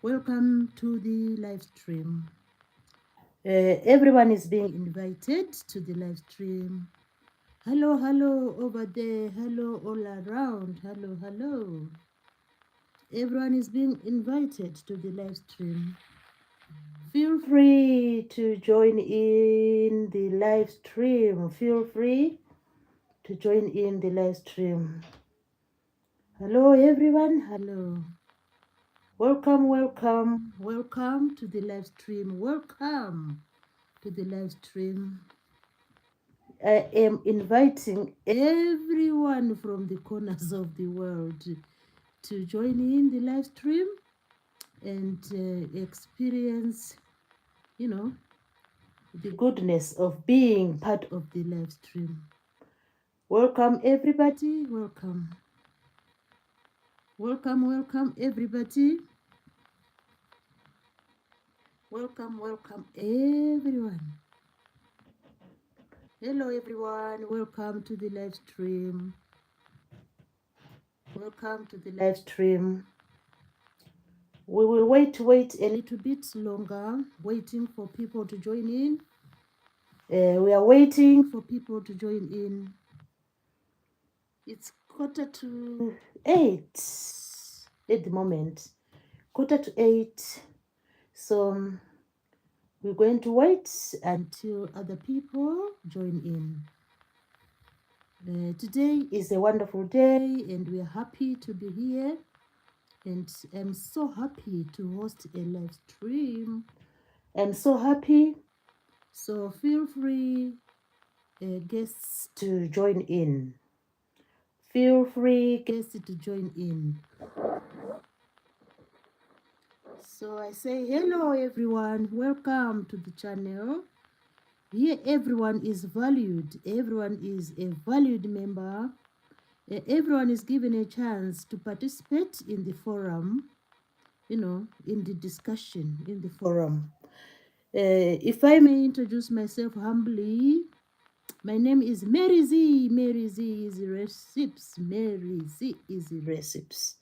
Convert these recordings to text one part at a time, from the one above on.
Welcome to the live stream. Everyone is being invited to the live stream. Hello, hello over there. Hello, all around. Hello, hello. Everyone is being invited to the live stream. Feel free to join in the live stream. Feel free to join in the live stream. Hello, everyone. Hello. Welcome, welcome, welcome to the live stream. Welcome to the live stream. I am inviting everyone from the corners of the world to join in the live stream and experience, the goodness of being part of the live stream. Welcome, everybody. Welcome. Welcome, welcome, everybody. Welcome, welcome, everyone. Hello, everyone. Welcome to the live stream. Welcome to the live stream. We will wait a little bit longer, waiting for people to join in. We are waiting for people to join in. It's 8:15 at the moment. 8:15. So we're going to wait until other people join in. Today is a wonderful day and we are happy to be here. And I'm so happy to host a live stream. I'm so happy. So feel free, guests, to join in. Feel free, guests, to join in. So I say hello, everyone. Welcome to the channel. Here, everyone is valued. Everyone is a valued member. Everyone is given a chance to participate in the forum, in the discussion in the forum. If I may introduce myself humbly, my name is Mary Z. Mary Z is Recipes. Mary Z is Recipes.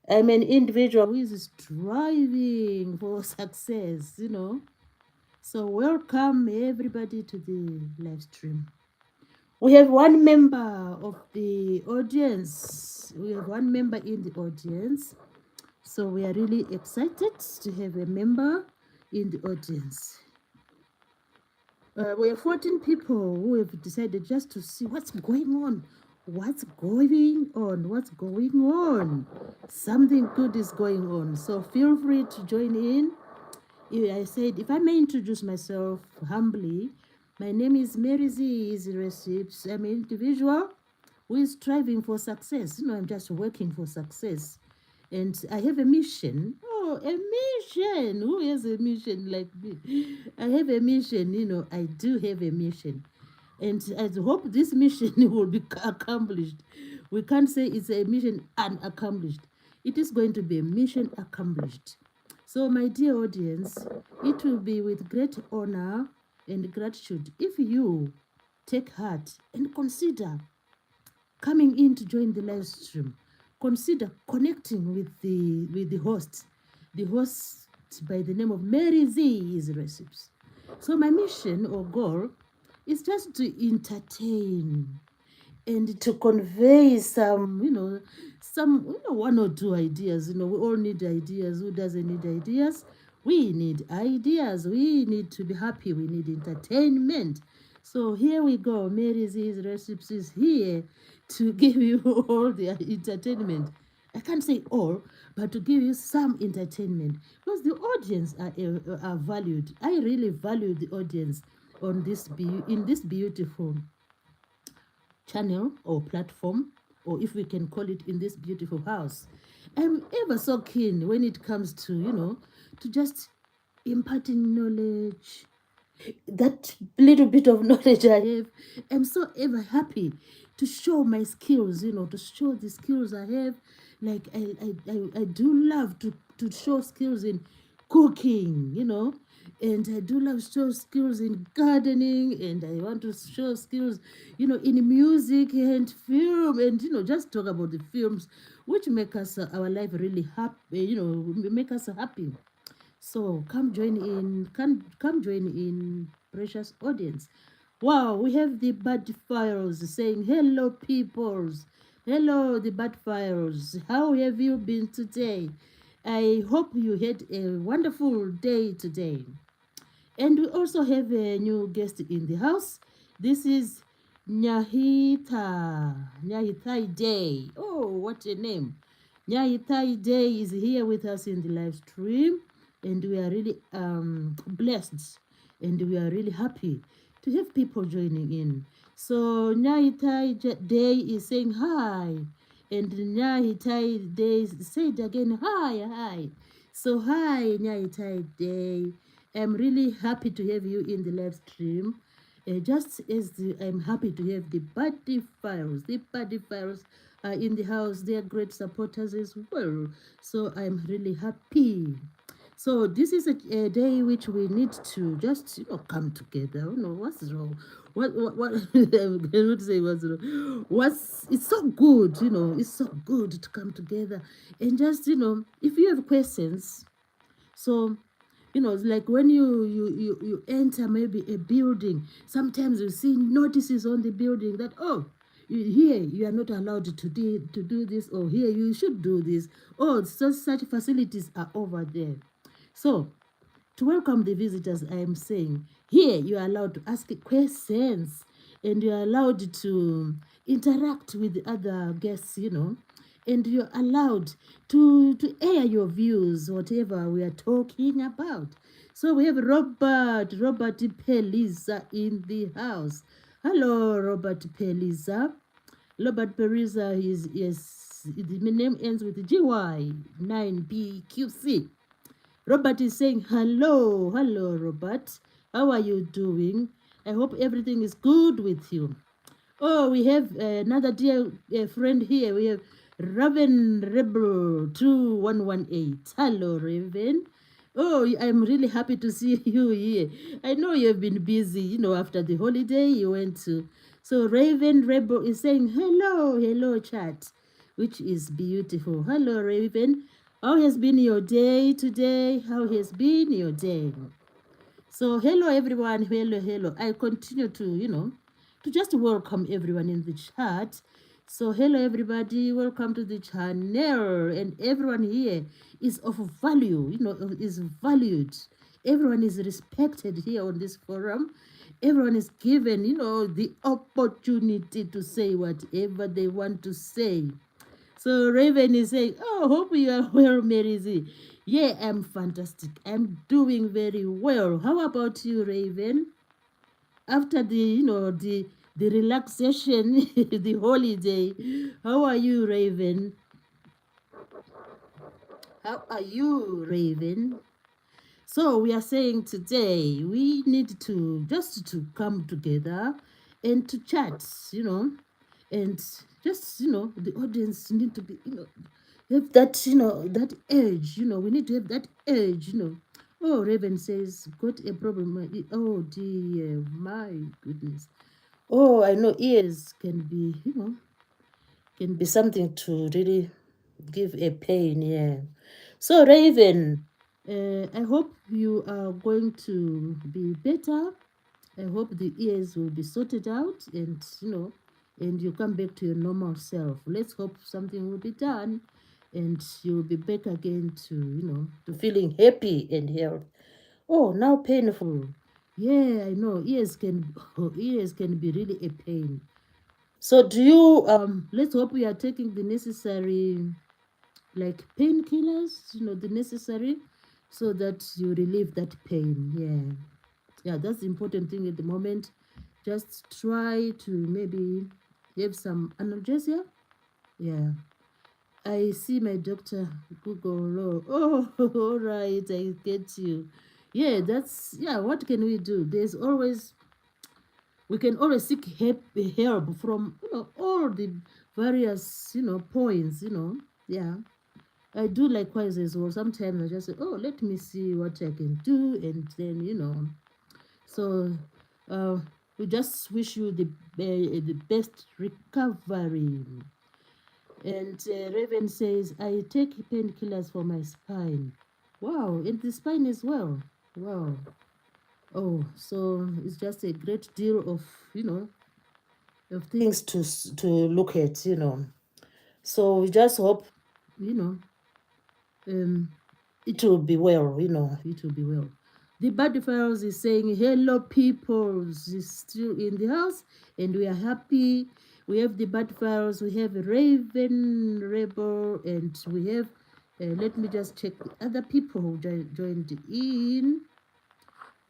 I'm an individual who is striving for success, So welcome everybody to the live stream. We have one member of the audience. We have one member in the audience. So we are really excited to have a member in the audience. We have 14 people who have decided just to see what's going on. What's going on? What's going on? Something good is going on. So feel free to join in. I said, if I may introduce myself humbly, my name is Mary Z. Easy Recipes. I'm an individual who is striving for success. I'm just working for success. And I have a mission. Oh, a mission. Who has a mission like me? I have a mission, I do have a mission. And I hope this mission will be accomplished. We can't say it's a mission unaccomplished. It is going to be a mission accomplished. So, my dear audience, it will be with great honor and gratitude if you take heart and consider coming in to join the live stream. Consider connecting with the host. The host by the name of Mary Z is Recipes. So my mission or goal is just to entertain and to convey some, one or two ideas. We all need ideas. Who doesn't need ideas? We need ideas. We need to be happy. We need entertainment. So here we go. Mary Z's Recipes is here to give you all the entertainment. I can't say all, but to give you some entertainment because the audience are valued. I really value the audience on in this beautiful channel or platform, or if we can call it in this beautiful house. I'm ever so keen when it comes to, to just imparting knowledge, that little bit of knowledge I have. I'm so ever happy to show my skills, to show the skills I have. Like I do love to show skills in cooking, And I do love show skills in gardening, and I want to show skills, in music and film, and just talk about the films which make us our life really happy, make us happy. So come join in, precious audience. Wow, we have the bad files saying hello, peoples. Hello, the bad files. How have you been today? I hope you had a wonderful day today. And we also have a new guest in the house. This is Nyahitai Day. Oh, what a name. Nyahitai Day is here with us in the live stream, and we are really blessed, and we are really happy to have people joining in. So Nyahitai Day is saying hi, and Nyahitai Day said again hi, hi. So hi Nyahitai Day. I'm really happy to have you in the live stream. Just as I'm happy to have the Buddy Files. The Buddy Files are in the house. They are great supporters as well. So I'm really happy. So this is a day which we need to just come together. I don't know what's wrong. What I'm going to say what's wrong. It's so good, it's so good to come together and just if you have questions. So it's like when you enter maybe a building, sometimes you see notices on the building that, oh, here you are not allowed to do this, or here you should do this. Oh, such facilities are over there. So to welcome the visitors, I am saying here you are allowed to ask questions, and you are allowed to interact with the other guests, and you're allowed to air your views, whatever we are talking about. So we have Robert Peliza in the house. Hello, Robert Peliza. Robert Peliza is, yes, the name ends with GY9BQC. Robert is saying, hello, hello, Robert. How are you doing? I hope everything is good with you. Oh, we have another dear friend here. We have Raven Rebel 2118. Hello, Raven. Oh, I'm really happy to see you here. I know you have been busy, after the holiday you went to. So Raven Rebel is saying, hello, hello, chat, which is beautiful. Hello, Raven. How has been your day today? How has been your day? So hello everyone, hello, hello. I continue to just welcome everyone in the chat. So hello everybody, welcome to the channel, and everyone here is of value, is valued. Everyone is respected here on this forum. Everyone is given, the opportunity to say whatever they want to say. So Raven is saying, oh, hope you are well, Mary Z. Yeah, I'm fantastic. I'm doing very well. How about you, Raven? After the relaxation, the holiday, how are you, Raven? How are you, Raven? So we are saying today we need to just to come together and to chat, and just the audience need to be have that that urge, we need to have that urge, Oh, Raven says got a problem. Oh dear, my goodness. Oh, I know ears can be can be something to really give a pain, yeah. So Raven, I hope you are going to be better. I hope the ears will be sorted out, and and you come back to your normal self. Let's hope something will be done, and you'll be back again to to feeling happy and healthy. Oh, now painful. Yeah, I know ears can be really a pain. So do you let's hope we are taking the necessary like painkillers, the necessary, so that you relieve that pain. Yeah, that's the important thing at the moment. Just try to maybe have some analgesia. Yeah, I see my doctor Google Law. Oh, all right, I get you. Yeah, what can we do? We can always seek help from all the various points. Yeah. I do likewise as well. Sometimes I just say, oh, let me see what I can do, and then So, uh, we just wish you the best recovery. And Raven says, I take painkillers for my spine. Wow, and the spine as well. Wow. Oh, so it's just a great deal of you know of things to look at. So we just hope you know um it will be well. It will be well. The bad Pharaohs is saying, hello, peoples, is still in the house, and we are happy. We have the bad Pharaohs, we have Raven, Rebel, and we have, let me just check the other people who joined in.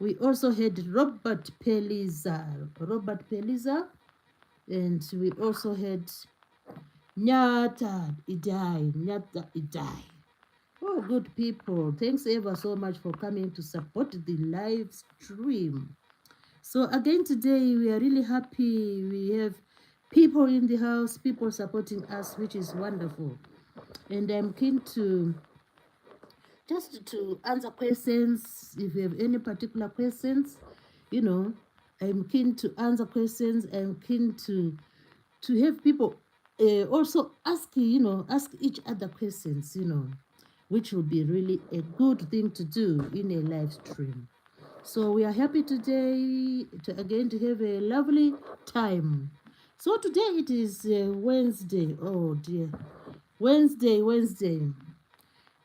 We also had Robert Peliza, and we also had Nyata Idai. Oh, good people. Thanks ever so much for coming to support the live stream. So again today we are really happy. We have people in the house, people supporting us, which is wonderful. And I'm keen to just to answer questions. If you have any particular questions, you know, I'm keen to answer questions. I'm keen to have people also ask each other questions, which will be really a good thing to do in a live stream. So we are happy today to have a lovely time. So today it is Wednesday. Oh dear, Wednesday.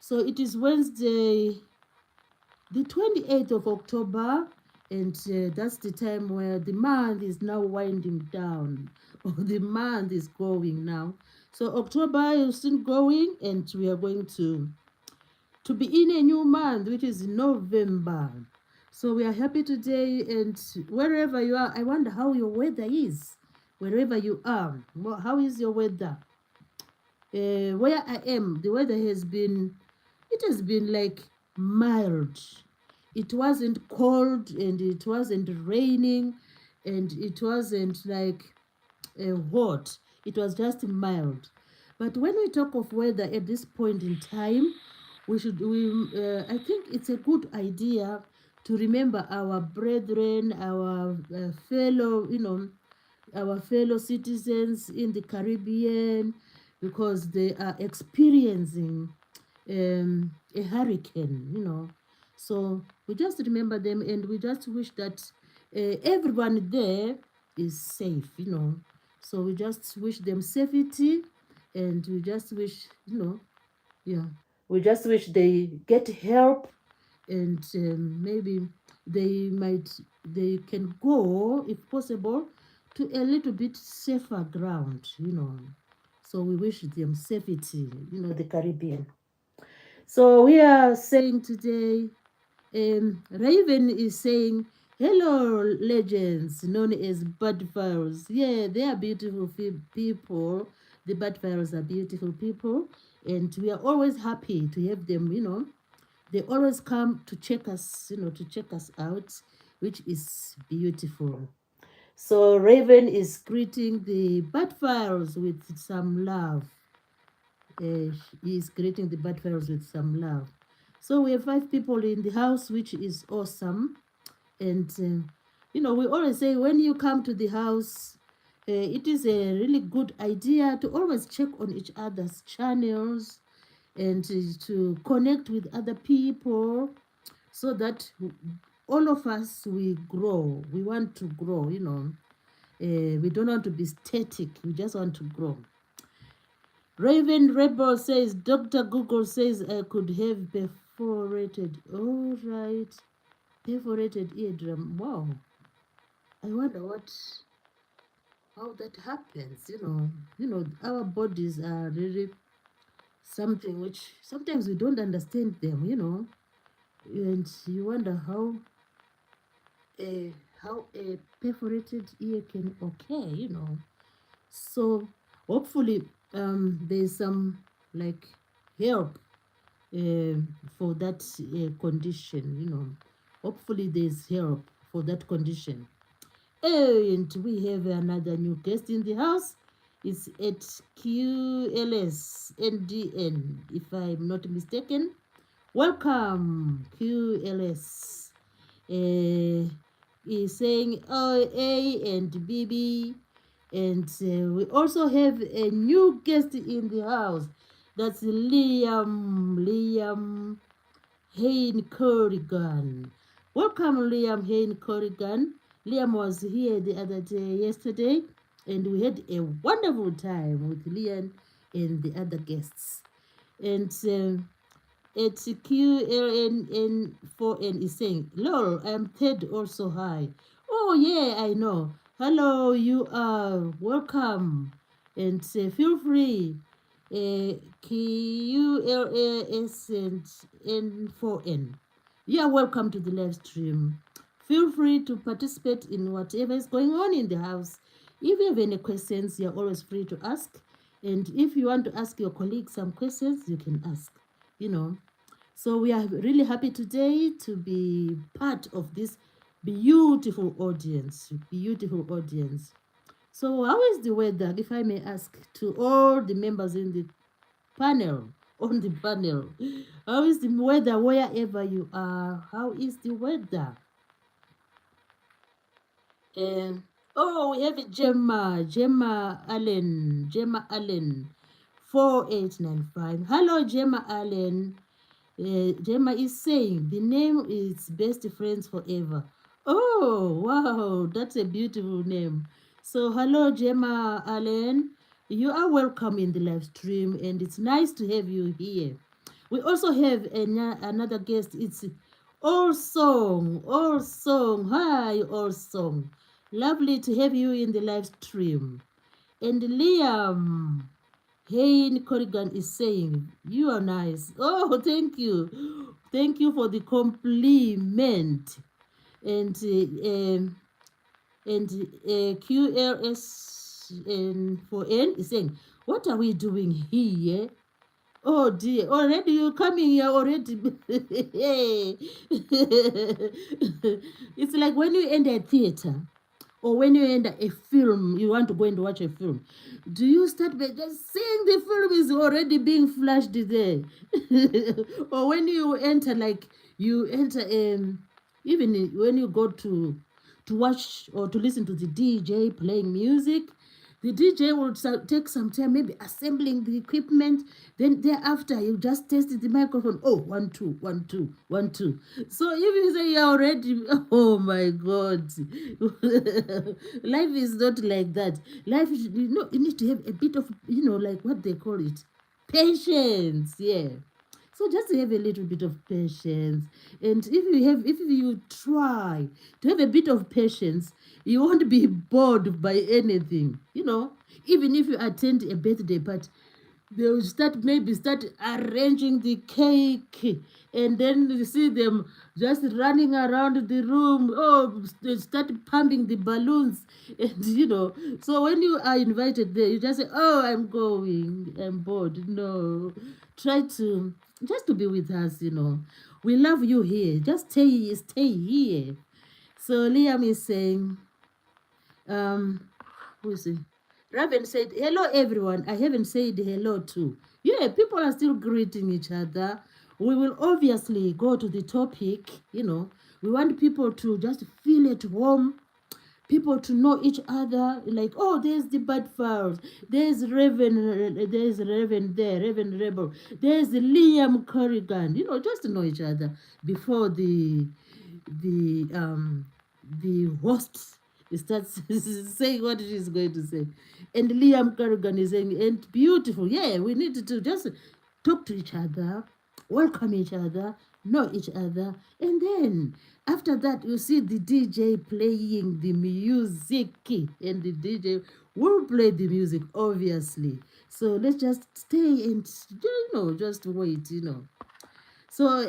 So it is Wednesday, the 28th of October, and that's the time where the month is now winding down, or the month is going now. So October is still going, and we are going to be in a new month, which is November. So we are happy today, and wherever you are, I wonder how your weather is. Wherever you are, how is your weather? Where I am, the weather it has been like mild. It wasn't cold, and it wasn't raining, and it wasn't like hot. It was just mild. But when we talk of weather at this point in time, I think it's a good idea to remember our brethren, our fellow citizens in the Caribbean, because they are experiencing a hurricane. So we just remember them, and we just wish that everyone there is safe. So we just wish them safety, and we just wish, yeah, we just wish they get help, and maybe they can go, if possible, to a little bit safer ground. So we wish them safety, the Caribbean. So we are saying today, Raven is saying, hello, legends known as Badfires. Yeah, they are beautiful people. The Badfires are beautiful people, and we are always happy to have them. They always come to check us out, which is beautiful. So Raven is greeting the Badfires with some love. He is greeting the Badfires with some love. So we have 5 people in the house, which is awesome. And we always say when you come to the house, it is a really good idea to always check on each other's channels, and to connect with other people, so that all of us, we grow. We want to grow. We don't want to be static. We just want to grow. Raven Rebel says, Dr. Google says I could have perforated. All right. Perforated eardrum. Wow. I wonder how that happens. Our bodies are really something which sometimes we don't understand them. And you wonder how a perforated ear can occur. So hopefully there's some like help for that condition. Hopefully there's help for that condition. And we have another new guest in the house. It's at QLSNDN, if I'm not mistaken. Welcome, QLS. Is saying A and BB. And we also have a new guest in the house. That's Liam Hain Corrigan. Welcome, Liam Hain Corrigan. Liam was here the other day, yesterday, and we had a wonderful time with Liam and the other guests. And it's QLNN4N is saying, lol, I'm Ted also hi. Oh, yeah, I know. Hello, you are welcome. And feel free. QLAS and N4N. You are welcome to the live stream. Feel free to participate in whatever is going on in the house. If you have any questions, you're always free to ask. And if you want to ask your colleagues some questions, you can ask. You know, so we are really happy today to be part of this beautiful audience. Beautiful audience. So how is the weather, if I may ask, to all the members in the panel, on the panel? How is the weather wherever you are? How is the weather? And oh, we have Gemma Allen, 4895. Hello, Gemma Allen. Gemma is saying the name is Best Friends Forever. Oh, wow, that's a beautiful name. So, hello, Gemma Allen. You are welcome in the live stream, and it's nice to have you here. We also have another guest. It's All Song. All Song. Hi, All Song. Lovely to have you in the live stream. And Liam. Hey, Corrigan is saying, you are nice. Oh, thank you. Thank you for the compliment. And QLS for N is saying, what are we doing here? Oh dear, already you coming here already. It's like when you enter a theater or when you enter a film, you want to go and watch a film. Do you start by just seeing the film is already being flashed there? Or when you enter, like you enter, even when you go to watch or to listen to the DJ playing music, the DJ will take some time, maybe assembling the equipment. Then thereafter, you just test the microphone. Oh, 1, 2, 1, 2, 1, 2. So if you say you're already, oh my God, life is not like that. Life is, you need to have a bit of, like what they call it, patience. Yeah. So just have a little bit of patience. And if you try to have a bit of patience, you won't be bored by anything. Even if you attend a birthday party, they'll start arranging the cake, and then you see them just running around the room. Oh, they start pumping the balloons. And so when you are invited there, you just say, oh, I'm going, I'm bored. No, try to just to be with us. We love you here. Just stay here. So Liam is saying, who is it? Raven said, hello everyone. I haven't said hello too. Yeah, people are still greeting each other. We will obviously go to the topic. We want people to just feel at home, people to know each other. Like, oh, there's the Bad Files, there's Raven there, Raven Rebel, there's Liam Corrigan. Just to know each other before the host starts saying what it is going to say. And Liam Corrigan is saying, and beautiful. Yeah, we need to just talk to each other, welcome each other, know each other. And then after that, you see the DJ playing the music, and the DJ will play the music, obviously. So let's just stay and, just wait, So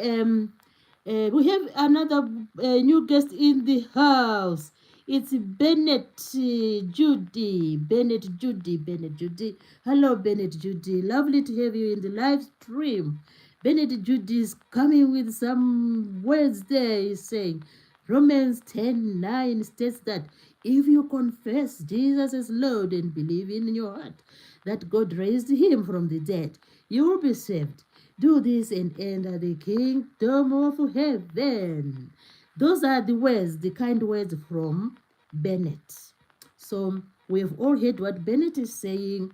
we have another new guest in the house. It's Bennett Judy. Bennett Judy. Hello, Bennett Judy. Lovely to have you in the live stream. Bennett Judy is coming with some words there. He's saying, Romans 10:9 states that If you confess Jesus is Lord and believe in your heart that God raised him from the dead, you will be saved. Do this and enter the kingdom of heaven. Those are the words, the kind words from Bennett. So we have all heard what Bennett is saying,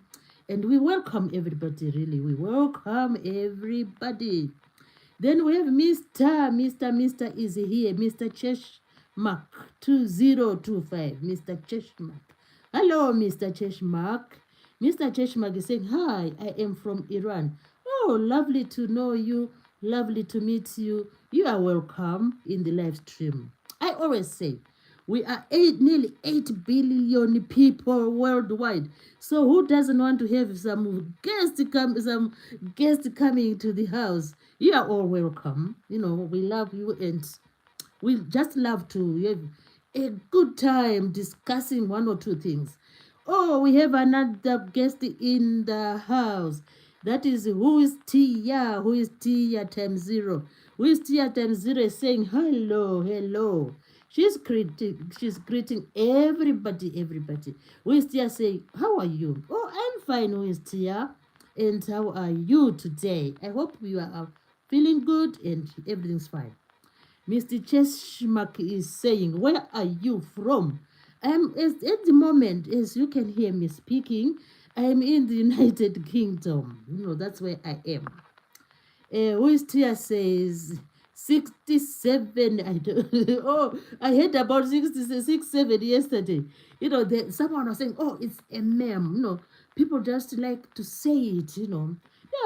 and we welcome everybody, really. We welcome everybody. Then we have Mr. is here. Mr. Cheshmark 2025. Mr. Cheshmark. Hello, Mr. Cheshmark. Mr. Cheshmark is saying, hi, I am from Iran. Oh, lovely to know you. Lovely to meet you. You are welcome in the live stream. I always say, we are nearly 8 billion people worldwide. So who doesn't want to have some guest coming to the house? You are all welcome. You know, we love you and we just love to have a good time discussing one or two things. Oh, we have another guest in the house. That is who is Tia? Who is Tia times zero? Who is Tia times zero is saying hello, hello. She's greeting everybody. Who is Tia saying, how are you? Oh, I'm fine, who is Tia? And how are you today? I hope you are feeling good and everything's fine. Mr. Cheshmark is saying, where are you from? At the moment, as you can hear me speaking, I'm in the United Kingdom. You know, that's where I am. Who is here says 67. I don't, oh, I heard about 67 yesterday. You know, someone was saying, oh, it's a meme. You know, people just like to say it, you know.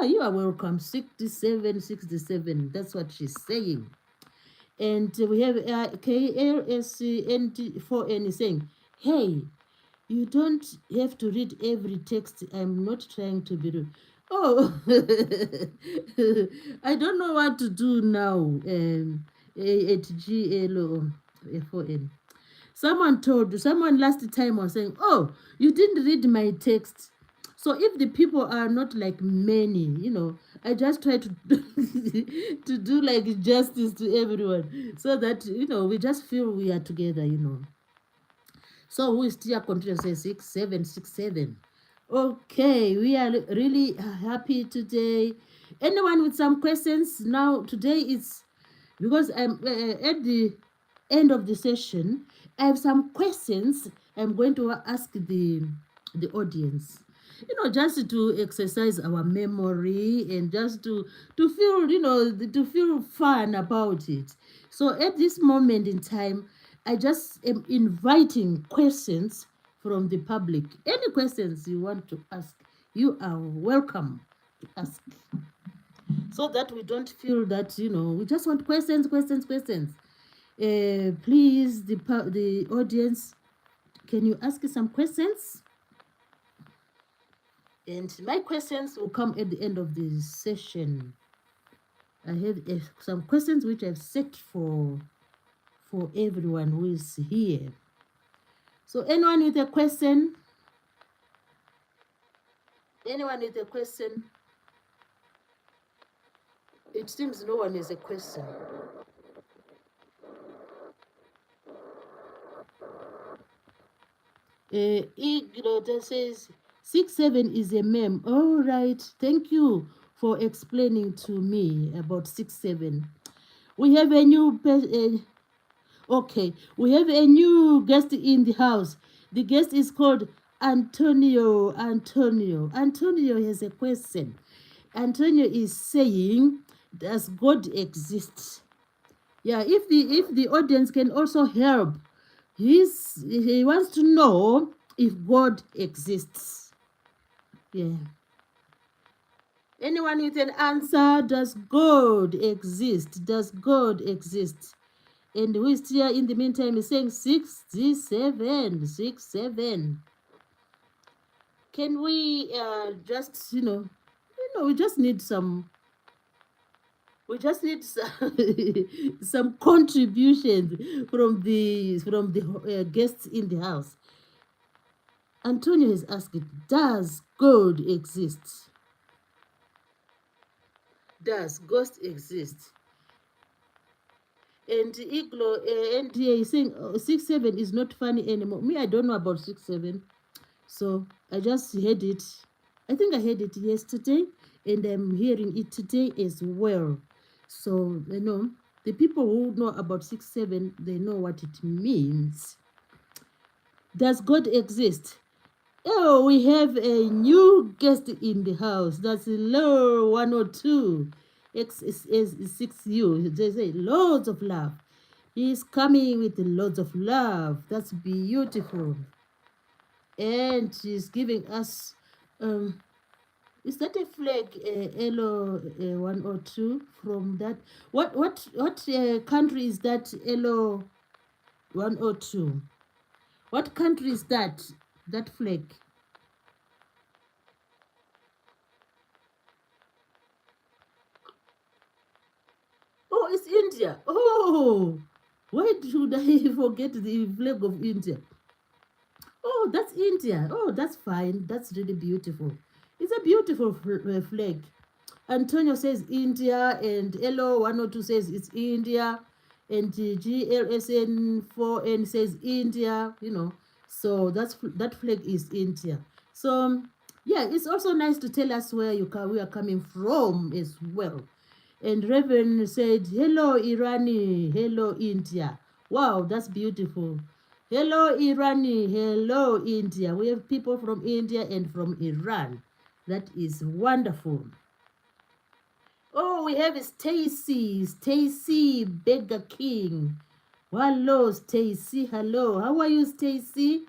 Yeah, you are welcome. 67. That's what she's saying. And we have KLSNT4N saying, hey, you don't have to read every text. I'm not trying to be rude. Oh, I don't know what to do now at GLO4N. Someone last time was saying, oh, you didn't read my text. So if the people are not like many, you know, I just try to to do like justice to everyone so that, you know, we just feel we are together, you know. So who is still continue to say 6767? Okay, we are really happy today. Anyone with some questions? Now today is because I'm at the end of the session. I have some questions I'm going to ask the audience. You know, just to exercise our memory and just to feel, you know, to feel fun about it. So at this moment in time, I just am inviting questions from the public. Any questions you want to ask, you are welcome to ask. So that we don't feel that, you know, we just want questions. Please, the audience, can you ask some questions? And my questions will come at the end of the session. I have some questions which I've set for everyone who is here. So anyone with a question? Anyone with a question? It seems no one has a question. Ignota says 67 is a meme. All right, thank you for explaining to me about 67. We have a new okay, we have a new guest in the house. The guest is called Antonio. Antonio has a question. Antonio is saying, does God exist? Yeah, if the audience can also help, he wants to know if God exists. Yeah. Anyone with an answer? Does God exist? Does God exist? And who is here in the meantime is saying 67. Can we just, we just need some some contributions from the guests in the house. Antonio has asked, does God exist? Does ghost exist? And Iglo and yeah, he's saying 6-7 is not funny anymore. Me, I don't know about 6-7. So I just heard it. I think I heard it yesterday, and I'm hearing it today as well. So the people who know about 6-7, they know what it means. Does God exist? Oh, we have a new guest in the house. That's Low 102. X is 6U. They say loads of love. He's coming with loads of love. That's beautiful. And she's giving us, is that a flag, Elo 102 from that? What country is that, Elo 102? What country is that flag? Oh, it's India. Oh, why should I forget the flag of India? Oh, that's India. Oh, that's fine. That's really beautiful. It's a beautiful flag. Antonio says India, and Elo 102 says it's India, and GLSN 4N says India, So that flag is India. So yeah, it's also nice to tell us where we are coming from as well. And Reverend said, hello, Irani. Hello, India. Wow, that's beautiful. Hello, Irani. Hello, India. We have people from India and from Iran. That is wonderful. Oh, we have Stacy. Stacy Beggar King. Hello, Stacy. Hello. How are you, Stacy?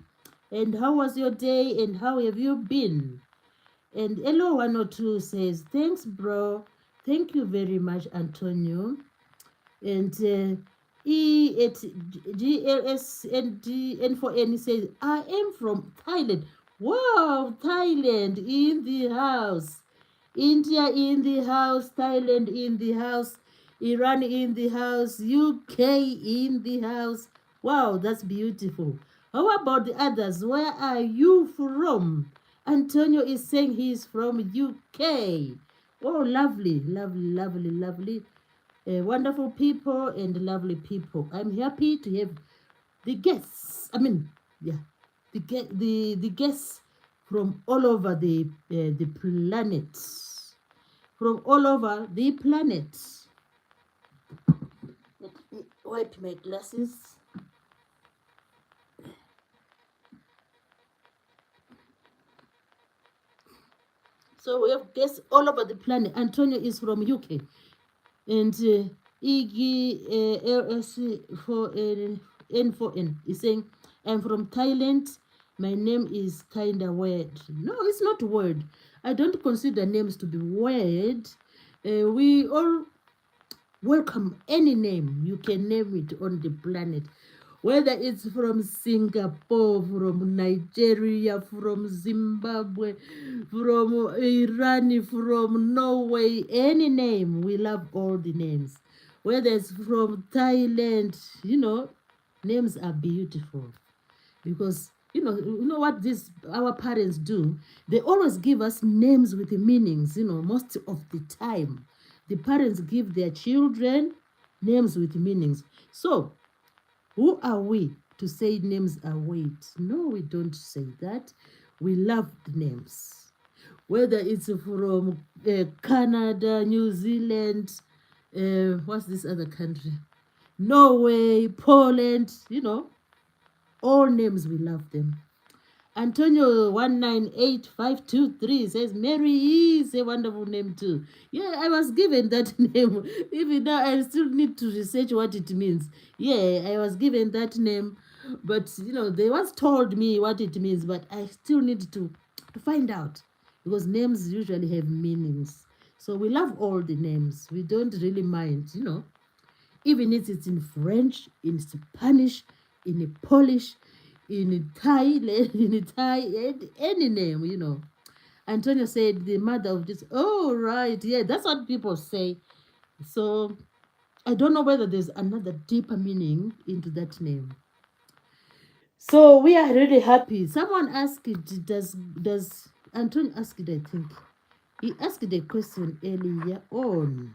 And how was your day? And how have you been? And Elo 102 says, thanks, bro. Thank you very much, Antonio. And E at GLS and N4N says, I am from Thailand. Wow, Thailand in the house. India in the house, Thailand in the house, Iran in the house, UK in the house. Wow, that's beautiful. How about the others? Where are you from? Antonio is saying he's from UK. Oh, lovely, lovely, lovely, lovely. Wonderful people and lovely people. I'm happy to have the guests. The guests from all over the planet. From all over the planet. Let me wipe my glasses. So we have guests all over the planet. Antonio is from UK. And Iggy LS4N N4N is saying, I'm from Thailand. My name is kinda weird. No, it's not weird. I don't consider names to be weird. We all welcome any name. You can name it on the planet. Whether it's from Singapore, from Nigeria, from Zimbabwe, from Iran, from Norway, any name. We love all the names. Whether it's from Thailand, names are beautiful. Because you know what our parents do? They always give us names with the meanings, most of the time. The parents give their children names with meanings. So who are we to say names are weight? No, we don't say that. We love the names. Whether it's from Canada, New Zealand, what's this other country? Norway, Poland, all names, we love them. Antonio 198523 says Mary is a wonderful name too. Yeah, I was given that name. Even now, I still need to research what it means. Yeah, I was given that name, but they once told me what it means, but I still need to find out because names usually have meanings. So we love all the names. We don't really mind, even if it's in French, in Spanish, in Polish, in Thai, in Thai, any name. Antonio said the mother of this. Oh, right. Yeah, that's what people say. So I don't know whether there's another deeper meaning into that name. So we are really happy. Someone asked, does Antonio asked it, I think. He asked the question earlier on.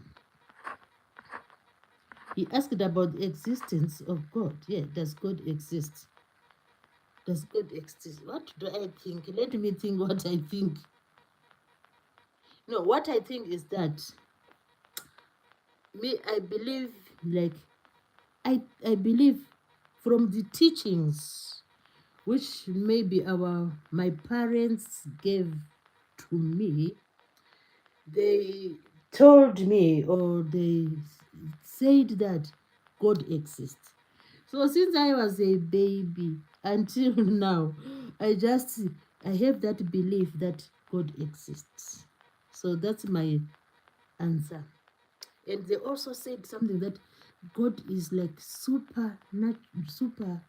He asked about the existence of God. Yeah, does God exist? Does God exist? What do I think? Let me think what I think. No, what I think is that I believe, like, I believe from the teachings which maybe my parents gave to me, they told me, or they said that God exists. So since I was a baby until now, I have that belief that God exists. So that's my answer. And they also said something that God is like supernatural,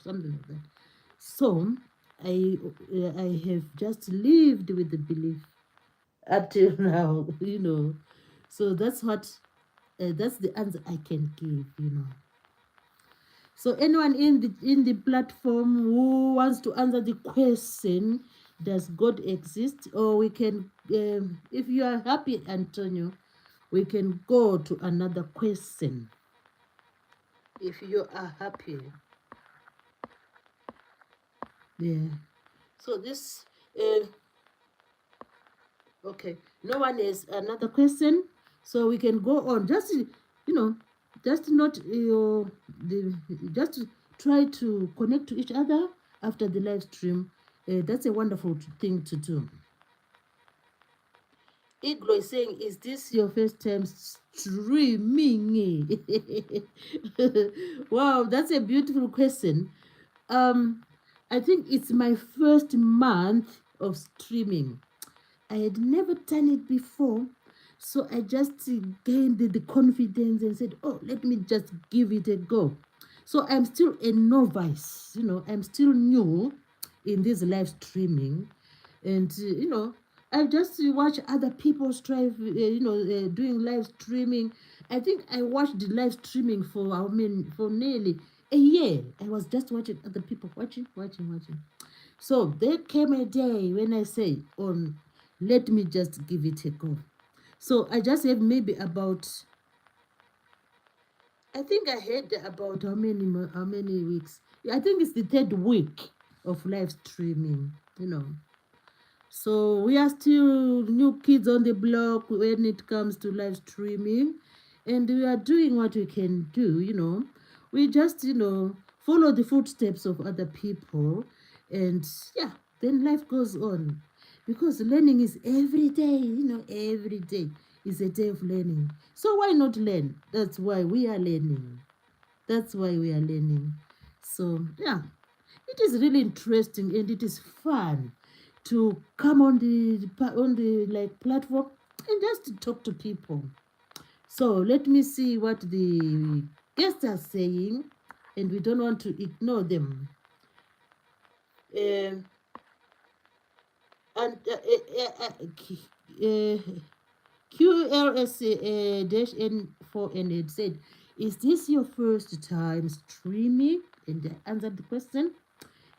something like that. So I have just lived with the belief up till now, So that's the answer I can give. So anyone in the platform who wants to answer the question, does God exist? Or we can, if you are happy, Antonio, we can go to another question. If you are happy, yeah. So this, okay. No one has another question, so we can go on. Just not just try to connect to each other after the live stream. That's a wonderful thing to do. Iglo is saying, is this your first time streaming? Wow, that's a beautiful question. I think it's my first month of streaming. I had never done it before. So I just gained the confidence and said, oh, let me just give it a go. So I'm still a novice, I'm still new in this live streaming. And, I just watch other people strive, doing live streaming. I think I watched the live streaming for nearly a year. I was just watching other people, watching. So there came a day when I say, let me just give it a go. So I just have maybe about, I think I had about how many weeks? I think it's the third week of live streaming. So we are still new kids on the block when it comes to live streaming, and we are doing what we can do. We just, follow the footsteps of other people, and yeah, then life goes on. Because learning is every day, every day is a day of learning. So why not learn? That's why we are learning. That's why we are learning. So yeah, it is really interesting and it is fun to come on the like platform and just to talk to people. So let me see what the guests are saying, and we don't want to ignore them. Um, and QLS-N4N said, is this your first time streaming? And I answered the question.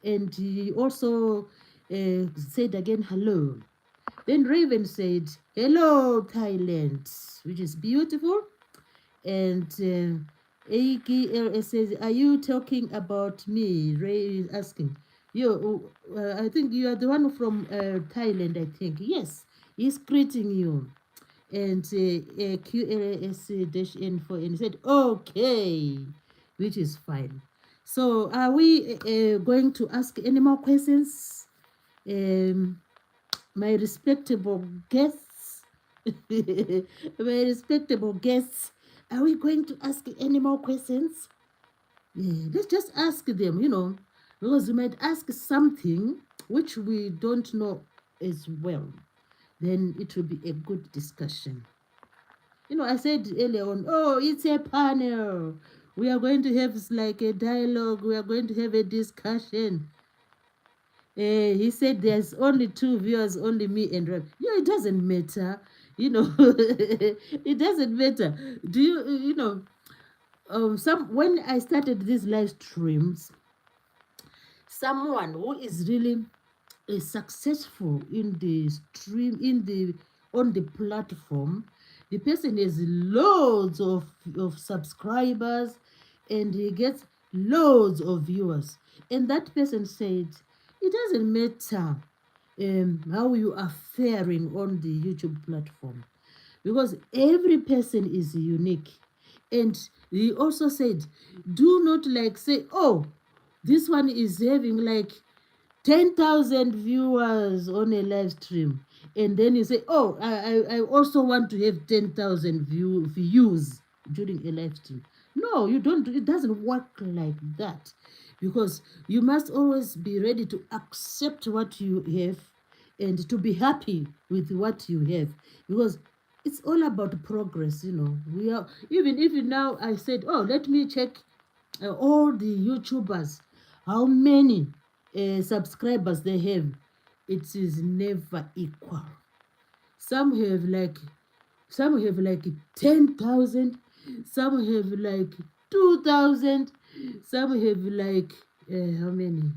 And he also said again, hello. Then Raven said, hello, Thailand, which is beautiful. And AKLS says, are you talking about me? Ray is asking. I think you are the one from Thailand, I think. Yes, he's greeting you. And QLS-N4N said, okay, which is fine. So are we going to ask any more questions? My respectable guests, my respectable guests, are we going to ask any more questions? Yeah, let's just ask them, because we might ask something which we don't know as well. Then it will be a good discussion. I said earlier on, oh, it's a panel. We are going to have like a dialogue. We are going to have a discussion. He said there's only two viewers, only me and Rob. Yeah, it doesn't matter. It doesn't matter. Do when I started these live streams, someone who is really successful in the stream, on the platform, the person has loads of subscribers and he gets loads of viewers. And that person said, it doesn't matter how you are faring on the YouTube platform, because every person is unique. And he also said, do not like say, oh, this one is having like 10,000 viewers on a live stream, and then you say, oh, I also want to have 10,000 views during a live stream. No, you don't. It doesn't work like that, because you must always be ready to accept what you have and to be happy with what you have, because it's all about progress. We are, even if now I said, oh, let me check all the YouTubers, how many subscribers they have, it is never equal. Some have like 10,000, some have like 2,000, some have like how many?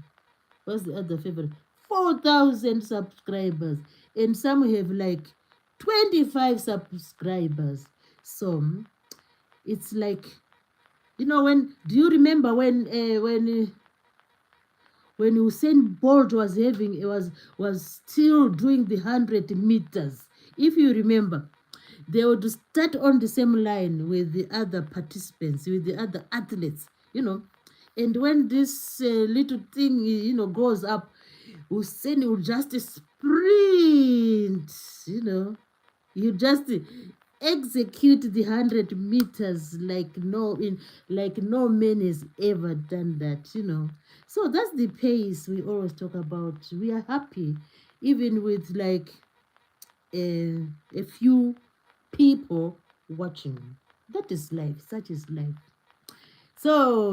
What's the other favorite? 4,000 subscribers, and some have like 25 subscribers. So it's like, when do you remember when Usain Bolt was still doing the 100 meters? If you remember, they would start on the same line with the other participants, with the other athletes, and when this little thing, goes up, Usain will just sprint, you just execute the 100 meters like no man has ever done that. So that's the pace we always talk about. We are happy even with like a few people watching. That is life. Such is life. So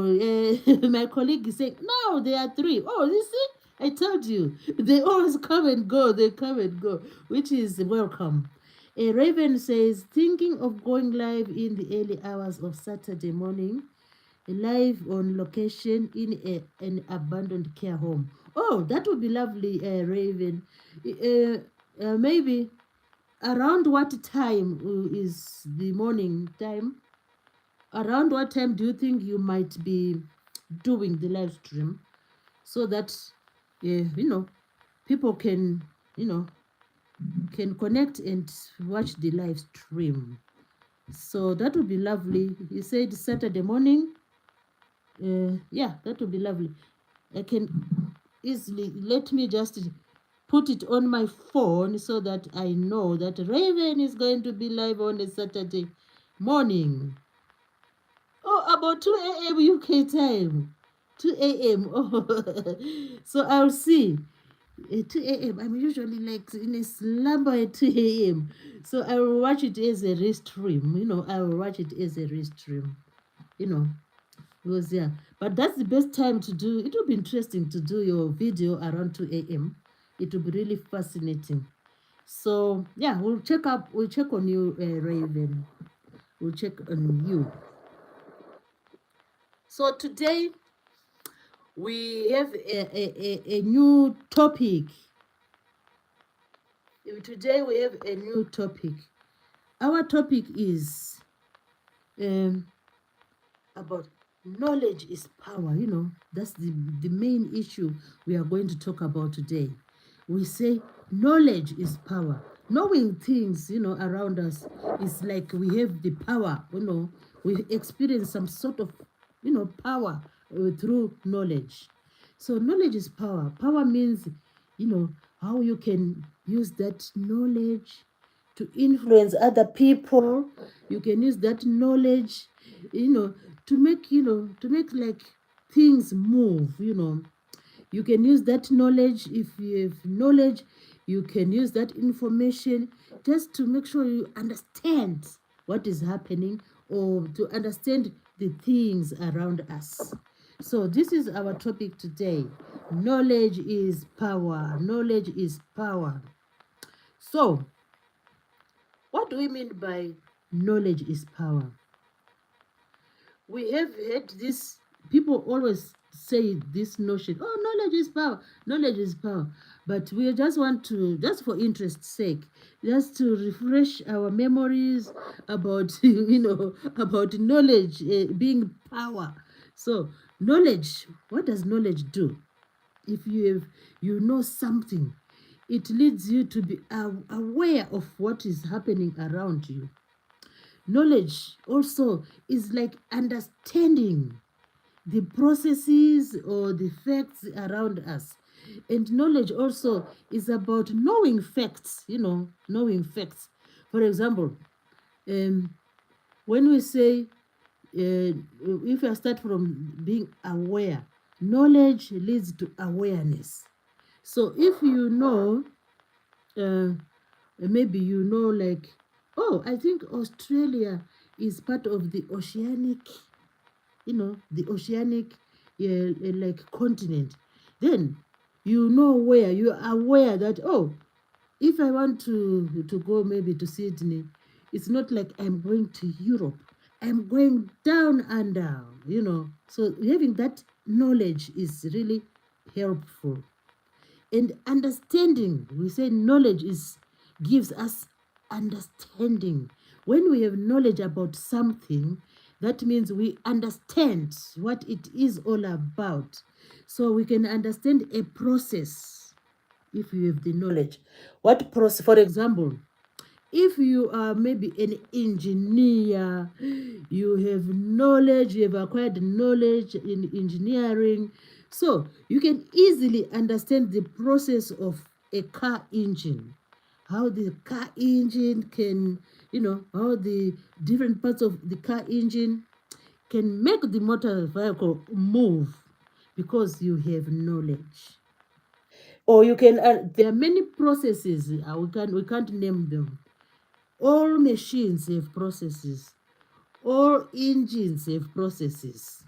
my colleague is saying, no, there are three. Oh, you see, I told you. They always come and go. They come and go, which is welcome. A Raven says, thinking of going live in the early hours of Saturday morning, live on location in an abandoned care home. Oh, that would be lovely, Raven. Maybe around what time is the morning time? Around what time do you think you might be doing the live stream, so that people can connect and watch the live stream? So that would be lovely. He said Saturday morning. Yeah, that would be lovely. I can easily, let me just put it on my phone so that I know that Raven is going to be live on a Saturday morning. Oh, about 2 a.m. UK time. 2 a.m. Oh, so I'll see. 2 a.m. I'm usually like in a slumber at 2 a.m. So I will watch it as a restream. I will watch it as a restream. Because yeah. But that's the best time to do. It will be interesting to do your video around 2 a.m. It will be really fascinating. So yeah, we'll check on you, Raven. We'll check on you. So today we have a new topic. Today we have a new topic. Our topic is about knowledge is power. That's the main issue we are going to talk about today. We say knowledge is power. Knowing things, around us is like we have the power, we experience some sort of, power through knowledge. So knowledge is power. Power means, how you can use that knowledge to influence other people. You can use that knowledge, to make like things move. You can use that knowledge. If you have knowledge, you can use that information just to make sure you understand what is happening, or to understand the things around us. So this is our topic today. Knowledge is power. Knowledge is power. So what do we mean by knowledge is power? We have heard this, people always say this notion, oh, knowledge is power, knowledge is power. but we just want to, just for interest's sake, just to refresh our memories about about knowledge being power. So knowledge, what does knowledge do? If you know something, it leads you to be aware of what is happening around you. Knowledge also is like understanding the processes or the facts around us. And knowledge also is about knowing facts, knowing facts. For example, um, when we say, if I start from being aware, knowledge leads to awareness. So if you know, uh, maybe like, oh, I think Australia is part of the oceanic, the oceanic, like continent, then where you are aware that, oh, if I want to go maybe to Sydney, it's not like I'm going to Europe. I'm going down under, So having that knowledge is really helpful. And understanding, we say knowledge gives us understanding. When we have knowledge about something, that means we understand what it is all about. So we can understand a process if you have the knowledge. What process? For example, if you are maybe an engineer, you have knowledge, you have acquired knowledge in engineering, so you can easily understand the process of a car engine, how the car engine can, how the different parts of the car engine can make the motor vehicle move because you have knowledge. Or you can, there are many processes, we can't name them. All machines have processes. All engines have processes.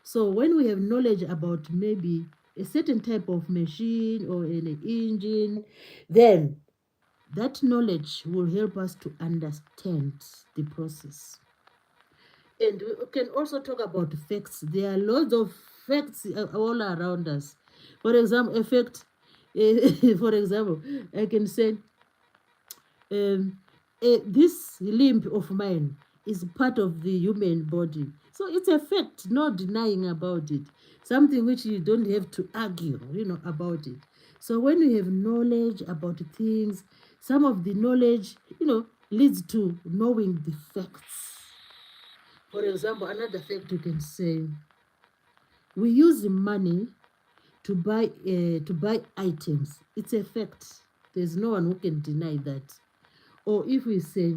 So when we have knowledge about maybe a certain type of machine or an engine, then that knowledge will help us to understand the process. And we can also talk about facts. There are lots of facts all around us. For example, for example, I can say, um, this limb of mine is part of the human body. So it's a fact, no denying about it. Something which you don't have to argue, about it. So when you have knowledge about things, some of the knowledge, leads to knowing the facts. For example, another fact you can say, we use money to buy items. It's a fact. There's no one who can deny that. Or if we say,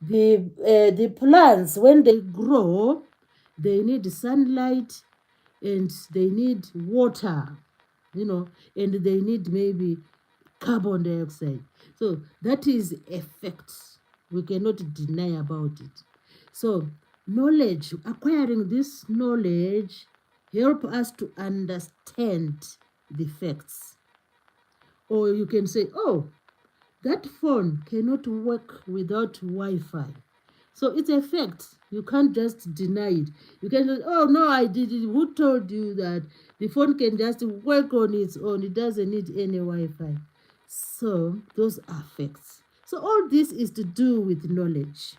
the plants, when they grow, they need sunlight and they need water, and they need maybe carbon dioxide. So that is a fact. We cannot deny about it. So knowledge, acquiring this knowledge, help us to understand the facts. Or you can say, oh, that phone cannot work without Wi-Fi. So it's a fact. You can't just deny it. You can say, oh no, I did it. Who told you that the phone can just work on its own? It doesn't need any Wi-Fi. So those are facts. So all this is to do with knowledge.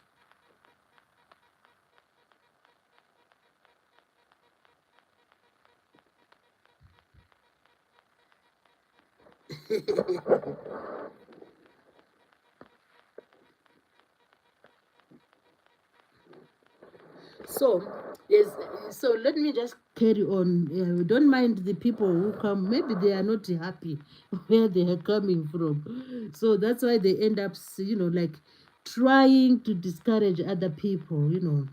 So, yes, so let me just carry on. Don't mind the people who come. Maybe they are not happy where they are coming from. So that's why they end up, like trying to discourage other people.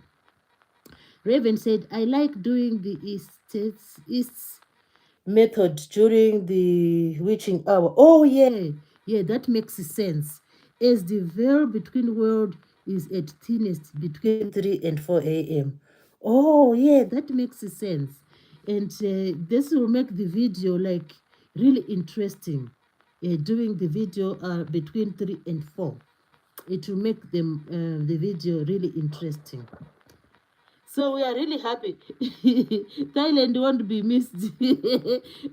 Raven said, I like doing the East method during the witching hour. Oh, yeah. Yeah, that makes sense. As the veil between world is at thinnest between 3 and 4 a.m. Oh, yeah, that makes sense. And this will make the video like really interesting. Doing the video between 3 and 4. It will make the video really interesting. So we are really happy. Thailand won't be missed.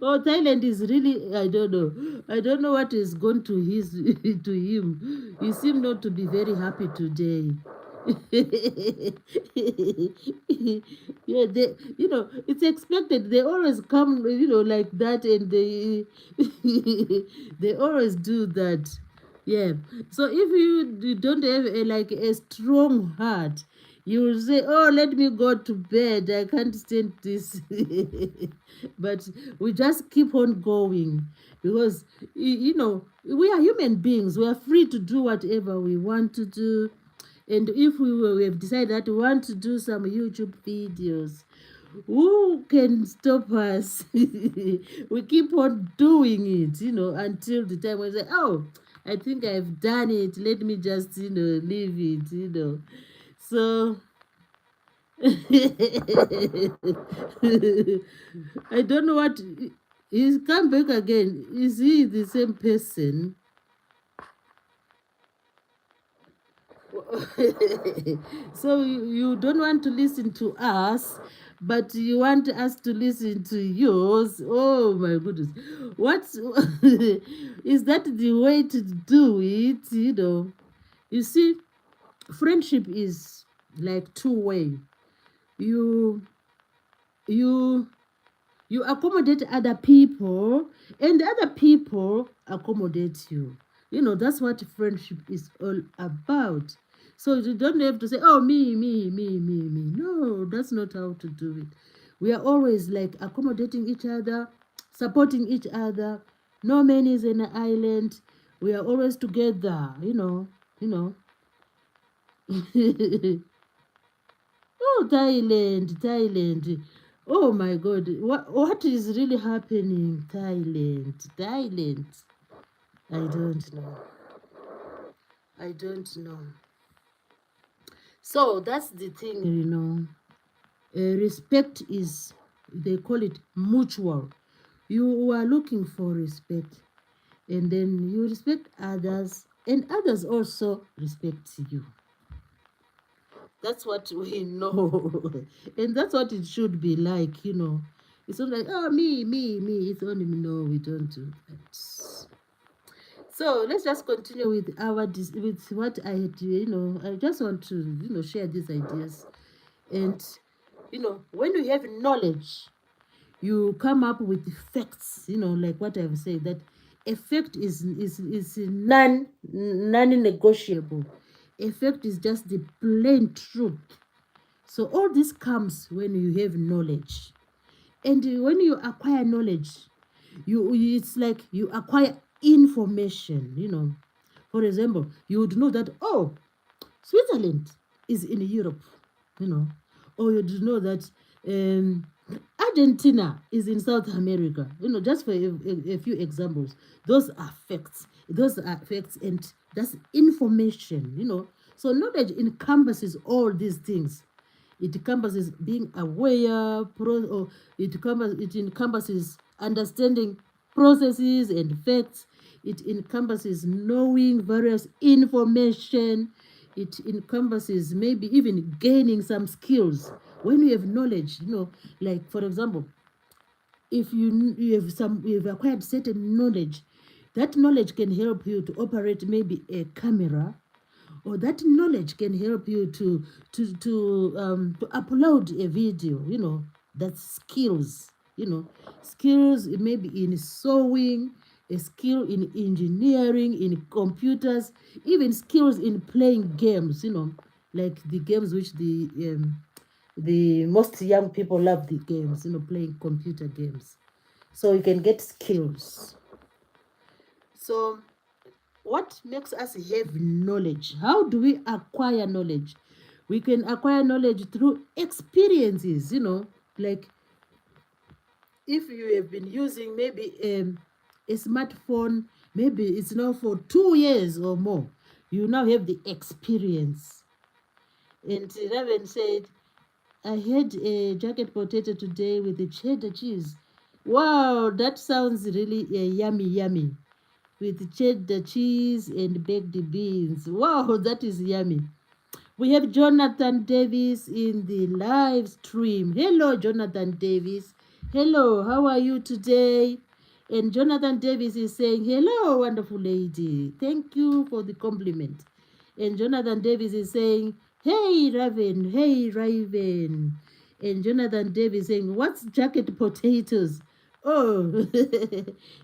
Oh, Thailand is really, I don't know. I don't know what is going to his to him. He seemed not to be very happy today. Yeah, they, it's expected. They always come, like that, and they they always do that. Yeah. So if you don't have like a strong heart, you will say, "Oh, let me go to bed. I can't stand this." But we just keep on going because we are human beings. We are free to do whatever we want to do. And if we have decided that we want to do some YouTube videos, who can stop us? We keep on doing it, until the time we say, "Oh, I think I've done it. Let me just, leave it. So I don't know what he's come back again. Is he the same person? So you don't want to listen to us, but you want us to listen to yours. Oh my goodness. What is that the way to do it? You see, friendship is like two-way. You you you accommodate other people and other people accommodate you. That's what friendship is all about. So you don't have to say, "Oh, me." No, that's not how to do it. We are always like accommodating each other, supporting each other. No man is an island. We are always together. Oh, Thailand. Oh my God. What is really happening? Thailand. I don't know. I don't know. So that's the thing. Respect is, they call it mutual. You are looking for respect, and then you respect others, and others also respect you. That's what we know. And that's what it should be like. It's not like, "Oh, me. It's only me." No, we don't do that. So let's just continue with with what I had. I just want to, share these ideas. And, when you have knowledge, you come up with facts, like what I've said, that a fact is non-negotiable. A fact is just the plain truth. So all this comes when you have knowledge. And when you acquire knowledge, it's like you acquire information. For example, you would know that, oh, Switzerland is in Europe, you know, or you would know that Argentina is in South America, just for a few examples. Those are facts. Those are facts, and that's information. So knowledge encompasses all these things. It encompasses being aware, or it encompasses understanding processes and facts. It encompasses knowing various information. It encompasses maybe even gaining some skills. When you have knowledge, like for example, if you've acquired certain knowledge, that knowledge can help you to operate maybe a camera, or that knowledge can help you to upload a video. That's skills maybe in sewing, a skill in engineering, in computers, even skills in playing games. Like the games which the most young people love, the games, playing computer games. So you can get skills. So what makes us have knowledge? How do we acquire knowledge? We can acquire knowledge through experiences. Like if you have been using maybe a smartphone, maybe it's now for 2 years or more, you now have the experience. And Raven said, "I had a jacket potato today with the cheddar cheese." Wow, that sounds really yummy. With cheddar cheese and baked beans. Wow, that is yummy. We have Jonathan Davis in the live stream. Hello, Jonathan Davis. Hello, how are you today? And Jonathan Davis is saying, hello, wonderful lady. Thank you for the compliment. And Jonathan Davis is saying, hey, Raven, hey, Raven. And Jonathan Davis saying, what's jacket potatoes? Oh,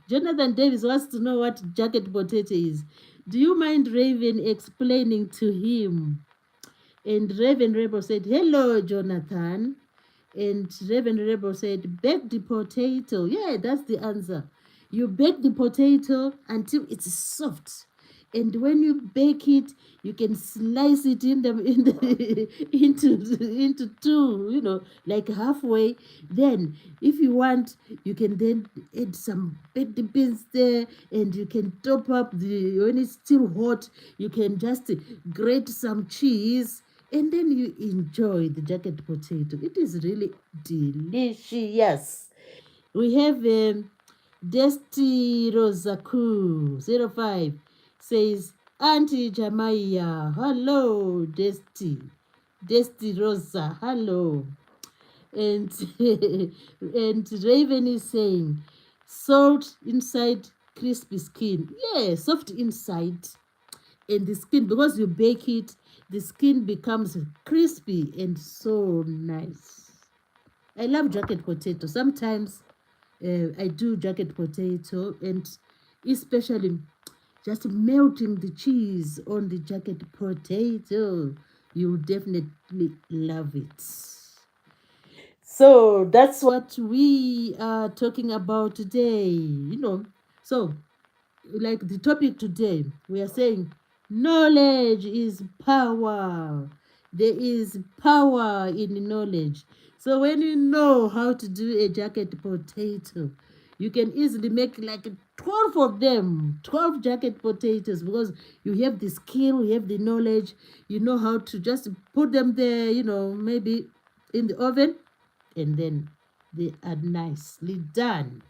Jonathan Davis wants to know what jacket potato is. Do you mind Raven explaining to him? And Reverend Rebel said, hello, Jonathan. And Reverend Rebel said, bake the potato. Yeah, that's the answer. You bake the potato until it's soft. And when you bake it, you can slice it into two, like halfway. Then, if you want, you can then add some baked beans there, and you can top up when it's still hot. You can just grate some cheese, and then you enjoy the jacket potato. It is really delicious. We have Desti Rosaku 05 says, Auntie Jamaya, hello, Desti. Desti Rosa, hello. And and Raven is saying, salt inside, crispy skin. Yeah, soft inside. And the skin, because you bake it, the skin becomes crispy and so nice. I love jacket potato. Sometimes I do jacket potato, and especially just melting the cheese on the jacket potato. You definitely love it. So that's what we are talking about today. So like the topic today, we are saying knowledge is power. There is power in knowledge. So when you know how to do a jacket potato, you can easily make like 12 of them, 12 jacket potatoes, because you have the skill, you have the knowledge, you know how to just put them there, maybe in the oven, and then they are nicely done.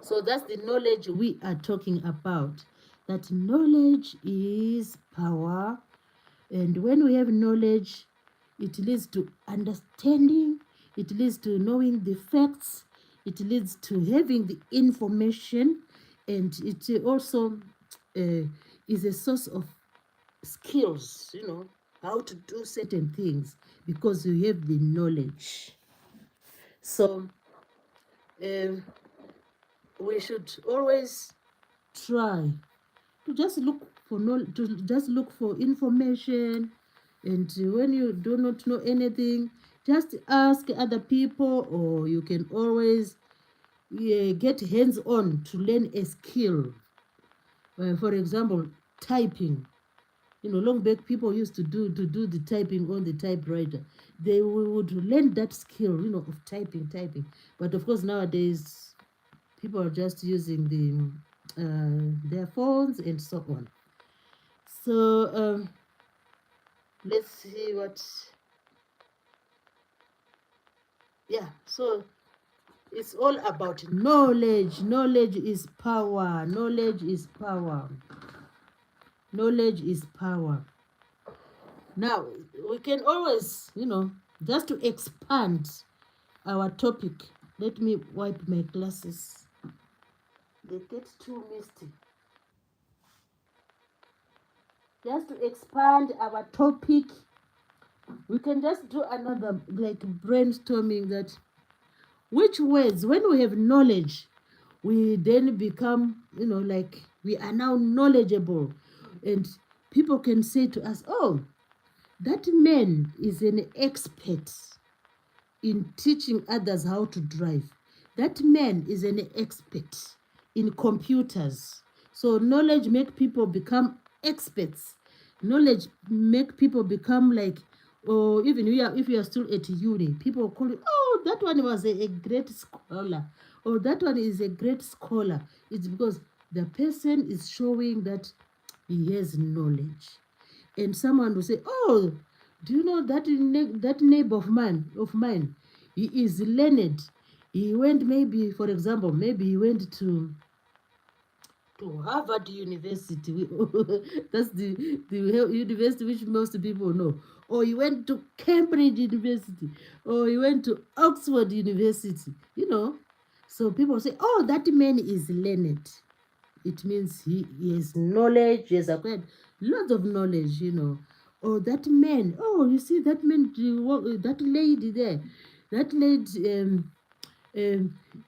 So that's the knowledge we are talking about. That knowledge is power. And when we have knowledge, it leads to understanding, it leads to knowing the facts, it leads to having the information, and it also is a source of skills, how to do certain things because you have the knowledge. So, um, we should always try to just look for information, and when you do not know anything, just ask other people, or you can always get hands on to learn a skill. For example, typing. Long back people used to do the typing on the typewriter. They would learn that skill, of typing. But of course nowadays people are just using their phones and so on. So let's see what. Yeah. So it's all about knowledge. Knowledge is power. Knowledge is power. Knowledge is power. Now we can always, just to expand our topic. Let me wipe my glasses. They get too misty. Just to expand our topic, we can just do another like brainstorming, that which words, when we have knowledge, we then become, like we are now knowledgeable, and people can say to us, oh, that man is an expert in teaching others how to drive. That man is an expert in computers. So knowledge make people become experts. Knowledge make people become like, or even if you are still at uni, people call you, oh, that one was a great scholar, or that one is a great scholar. It's because the person is showing that he has knowledge. And someone will say, oh, do you know that that neighbor of mine, he is learned. He went, maybe, for example, maybe he went to to Harvard University. That's the university which most people know. Or he went to Cambridge University. Or he went to Oxford University. You know. So people say, oh, that man is learned. It means he has knowledge, he has acquired lots of knowledge, you know. Or that man, oh, you see that man, that lady there, that lady,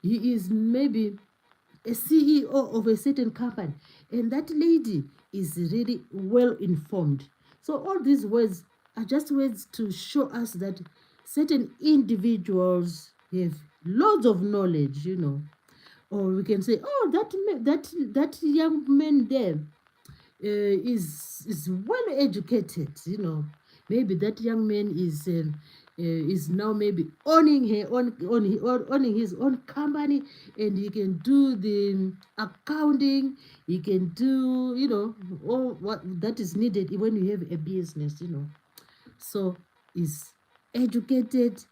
he is maybe a CEO of a certain company, and that lady is really well informed. So all these words are just words to show us that certain individuals have lots of knowledge, you know. Or we can say, oh, that young man there is well educated, you know. Maybe that young man is now maybe owning his own company, and he can do the accounting. He can do, you know, all what that is needed when you have a business, you know. So is educated,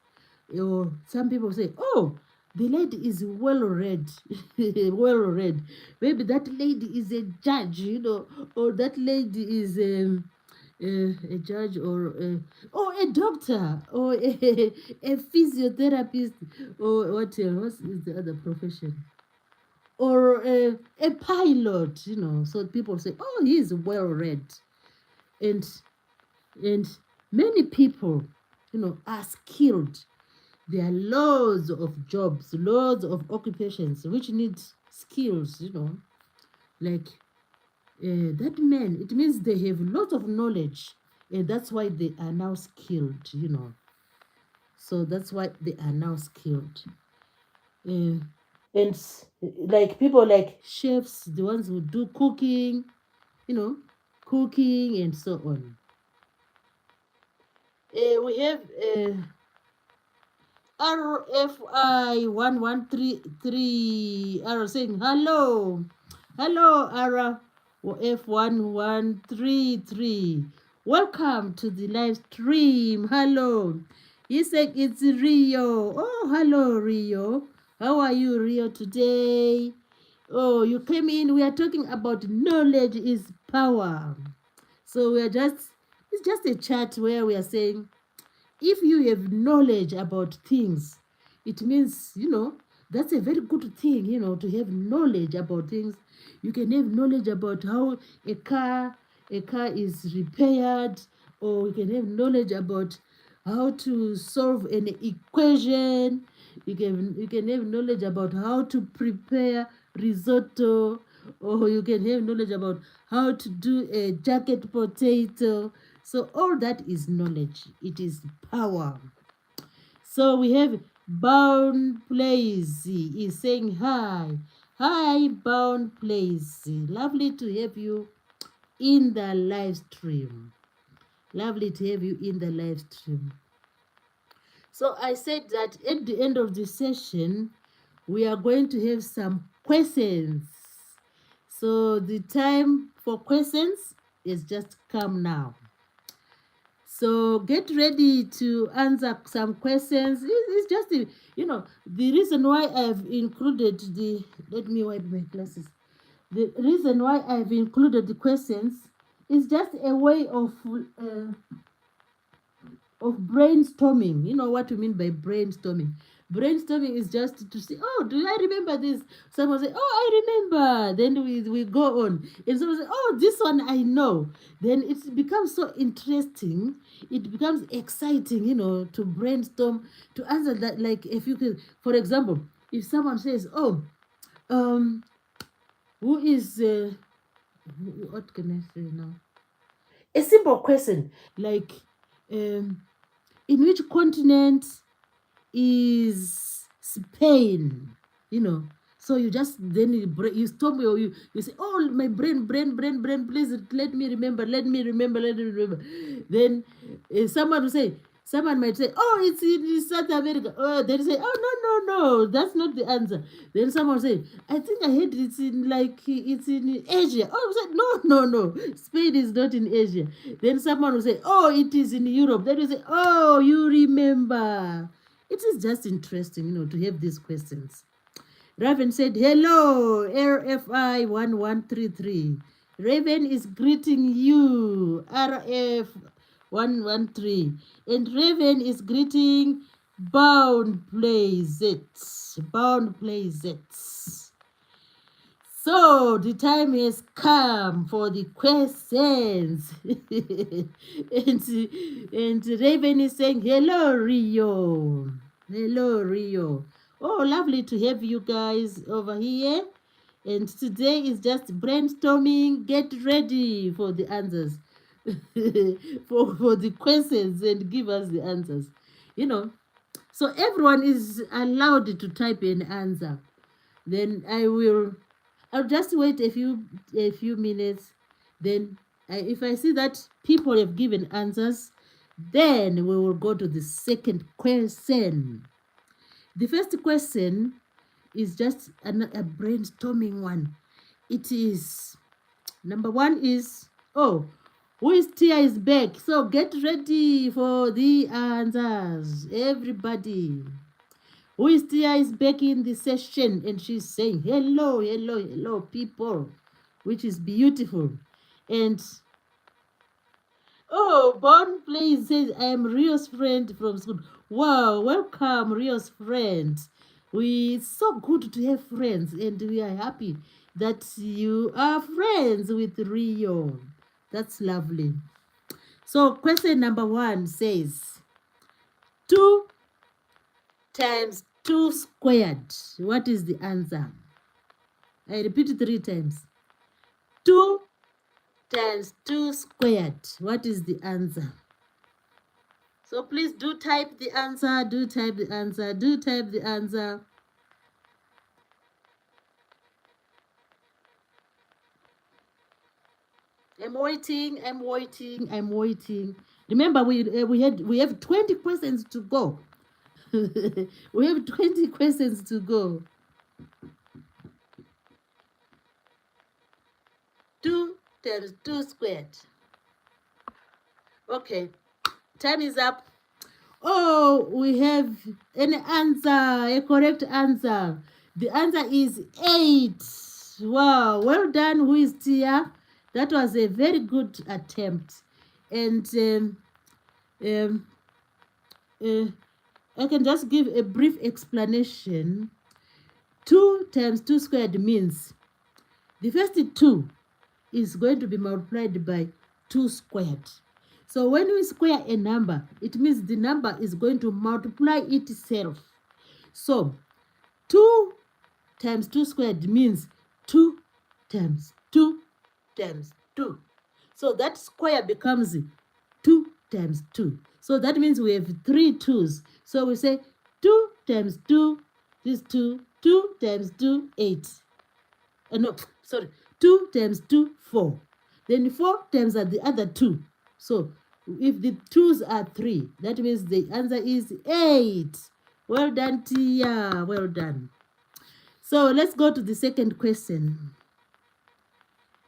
or some people say, oh, the lady is well read. Well read. Maybe that lady is a judge, you know, or that lady is a judge, or a doctor, or a physiotherapist, or what else? What is the other profession? Or a pilot, you know. So people say, oh, he is well read. And and many people, you know, are skilled. There are loads of jobs, loads of occupations which need skills, you know. Like that man, it means they have lots of knowledge, and that's why they are now skilled, you know. So that's why they are now skilled. Uh, and like people like chefs, the ones who do cooking, you know, cooking and so on. We have RFI 1133 arrow saying hello. Hello, RF1133. Welcome to the live stream. Hello. He said it's Rio. Oh, hello, Rio. How are you, Rio, today? Oh, you came in. We are talking about knowledge is power. So it's just a chat where we are saying, if you have knowledge about things, it means, you know, that's a very good thing, you know, to have knowledge about things. You can have knowledge about how a car is repaired, or you can have knowledge about how to solve an equation. You can have knowledge about how to prepare risotto, or you can have knowledge about how to do a jacket potato. So all that is knowledge. It is power. So we have Bound Place is saying hi. Hi, Bound Place. Lovely to have you in the live stream. Lovely to have you in the live stream. So I said that at the end of the session, we are going to have some questions. So the time for questions is just come now. So get ready to answer some questions. It's just, you know, the reason why I've included the, let me wipe my glasses. The reason why I've included the questions is just a way of brainstorming. You know what we mean by brainstorming? Brainstorming is just to say, oh, do I remember this? Someone say, oh, I remember. Then we go on. And someone say, oh, this one I know. Then it becomes so interesting. It becomes exciting, you know, to brainstorm, to answer that. Like if you could, for example, if someone says, oh, who is, what can I say now? A simple question like, in which continent is Spain? You know, so you just then you stop, you say, oh, my brain, please let me remember. Then someone will say, someone might say, oh, it's in South America. Oh, they say, oh, no, that's not the answer. Then someone say, I think I heard it's in Asia. Oh, I said, no, Spain is not in Asia. Then someone will say, oh, it is in Europe. Then you say, oh, you remember. It is just interesting, you know, to have these questions. Raven said, hello, RFI 1133. Raven is greeting you, RF 113. And Raven is greeting Bound Plays It. Bound Plays It. So the time has come for the questions. and Raven is saying, hello, Rio. Hello, Rio. Oh, lovely to have you guys over here. And today is just brainstorming. Get ready for the answers. for the questions and give us the answers. You know, so everyone is allowed to type an answer. Then I'll just wait a few minutes. Then if I see that people have given answers, then we will go to the second question. The first question is just a brainstorming one. It is number one is, oh, who is Tia is back. So get ready for the answers, everybody. Who is Tia is back in the session, and she's saying hello, hello, hello, people, which is beautiful. And oh, Born Play says, I am Rio's friend from school. Wow, welcome, Rio's friend. It's so good to have friends, and we are happy that you are friends with Rio. That's lovely. So, question number one says 2 times 2 squared. What is the answer? I repeat 3 times. 2 times 2 squared. What is the answer? So please do type the answer. Do type the answer. Do type the answer. I'm waiting. I'm waiting. I'm waiting. Remember, we have 20 questions to go. We have 20 questions to go. 2 times 2 squared. Okay, time is up. Oh, we have an answer, a correct answer. The answer is 8. Wow, well done, who is Tia? That was a very good attempt. And I can just give a brief explanation. 2 times 2 squared means the first 2 is going to be multiplied by 2 squared. So when we square a number, it means the number is going to multiply itself. So 2 times 2 squared means 2 times 2 times 2. So that square becomes 2 times 2. So that means we have 3 2's. So we say 2 times 2 is 2. 2 times 2, 8. No, sorry. 2 times 2, 4. Then 4 times the other 2. So if the 2's are 3, that means the answer is 8. Well done, Tia. Well done. So let's go to the second question.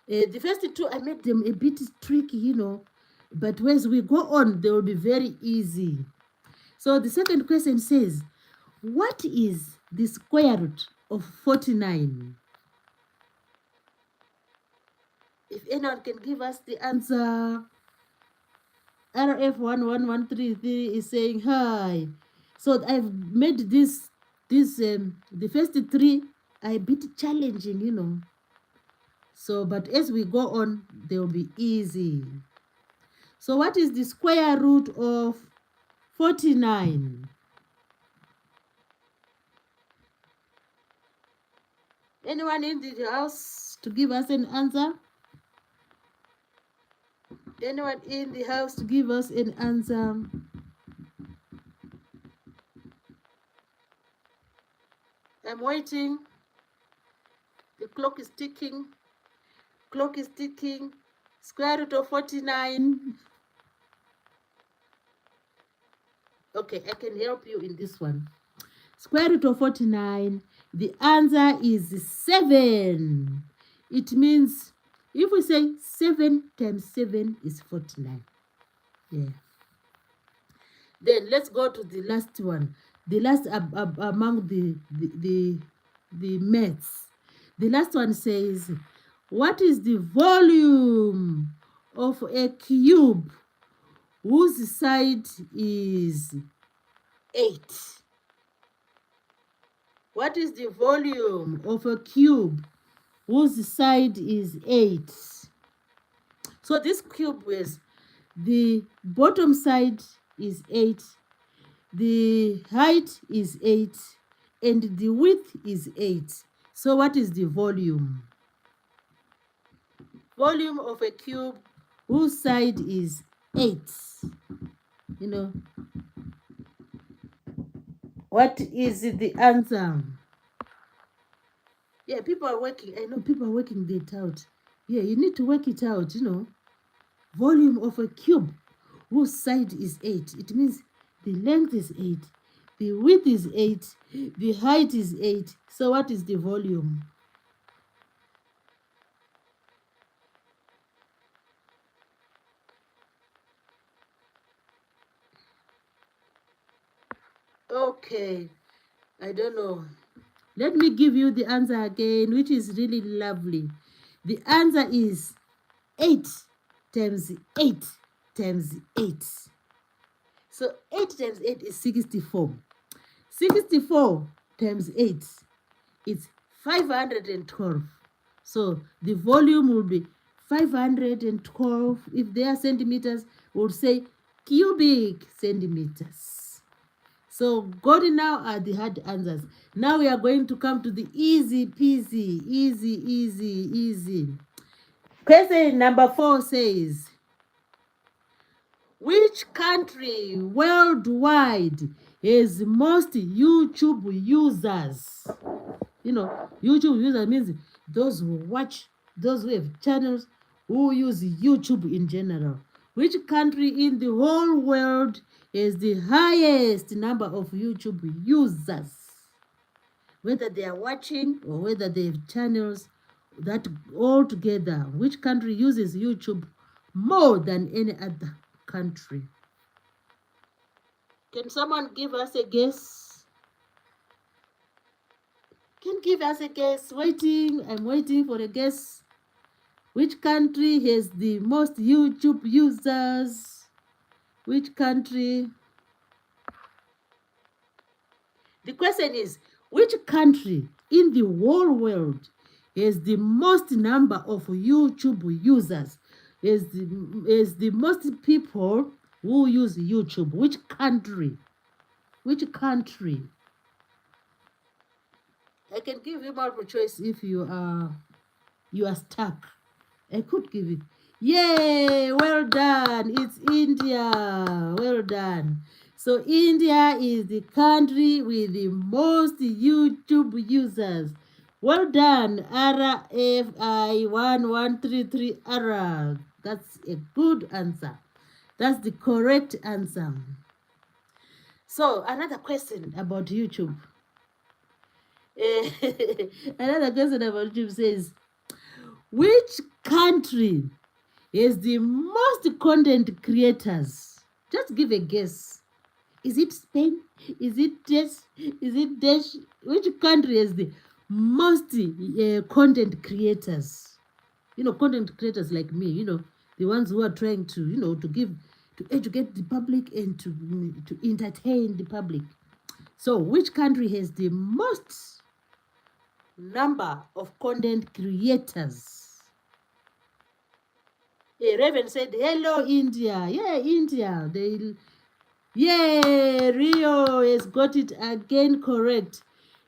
The first 2, I made them a bit tricky, but as we go on, they will be very easy. So the second question says, what is the square root of 49? If anyone can give us the answer. RF11133 is saying hi. So I've made the first 3 are a bit challenging. So, but as we go on, they will be easy. So what is the square root of 49? Anyone in the house to give us an answer? Anyone in the house to give us an answer? I'm waiting. The clock is ticking. Clock is ticking. Square root of 49. Okay, I can help you in this one. Square root of 49. The answer is 7. It means if we say 7 times 7 is 49. Yeah. Then let's go to the last one. The last among the the maths. The last one says, what is the volume of a cube whose side is 8? What is the volume of a cube whose side is 8? So this cube is, the bottom side is 8, the height is 8, and the width is 8. So what is the volume? Volume of a cube whose side is 8. You know, what is the answer? Yeah, people are working. I know people are working it out. Yeah, you need to work it out, you know. Volume of a cube whose side is 8. It means the length is 8, the width is 8, the height is 8. So what is the volume? Okay, I don't know. Let me give you the answer again, which is really lovely. The answer is 8 times 8 times 8. So 8 times 8 is 64. 64 times 8 is 512. So the volume will be 512. If they are centimeters, we'll say cubic centimeters. So good, now are the hard answers. Now we are going to come to the easy peasy, easy. Question number 4 says, which country worldwide has most YouTube users? You know, YouTube user means those who watch, those who have channels, who use YouTube in general. Which country in the whole world has the highest number of YouTube users? Whether they are watching or whether they have channels, that all together, which country uses YouTube more than any other country? Can someone give us a guess? Can give us a guess? Waiting, I'm waiting for a guess. Which country has the most YouTube users? Which country? The question is, which country in the whole world has the most number of YouTube users? Is the most people who use YouTube? Which country? Which country? I can give you multiple choice if you are stuck. I could give it. Yay! Well done. It's India. Well done. So India is the country with the most YouTube users. Well done, RFI1133R. That's a good answer. That's the correct answer. So another question about YouTube. Another question about YouTube says, which country has the most content creators? Just give a guess. Is it Spain? Is it Dash? Is it Dash? Which country has the most content creators? You know, content creators like me, you know, the ones who are trying to, you know, to educate the public and to entertain the public. So which country has the most number of content creators? Raven said, hello, India. Yeah, India. Rio has got it again correct.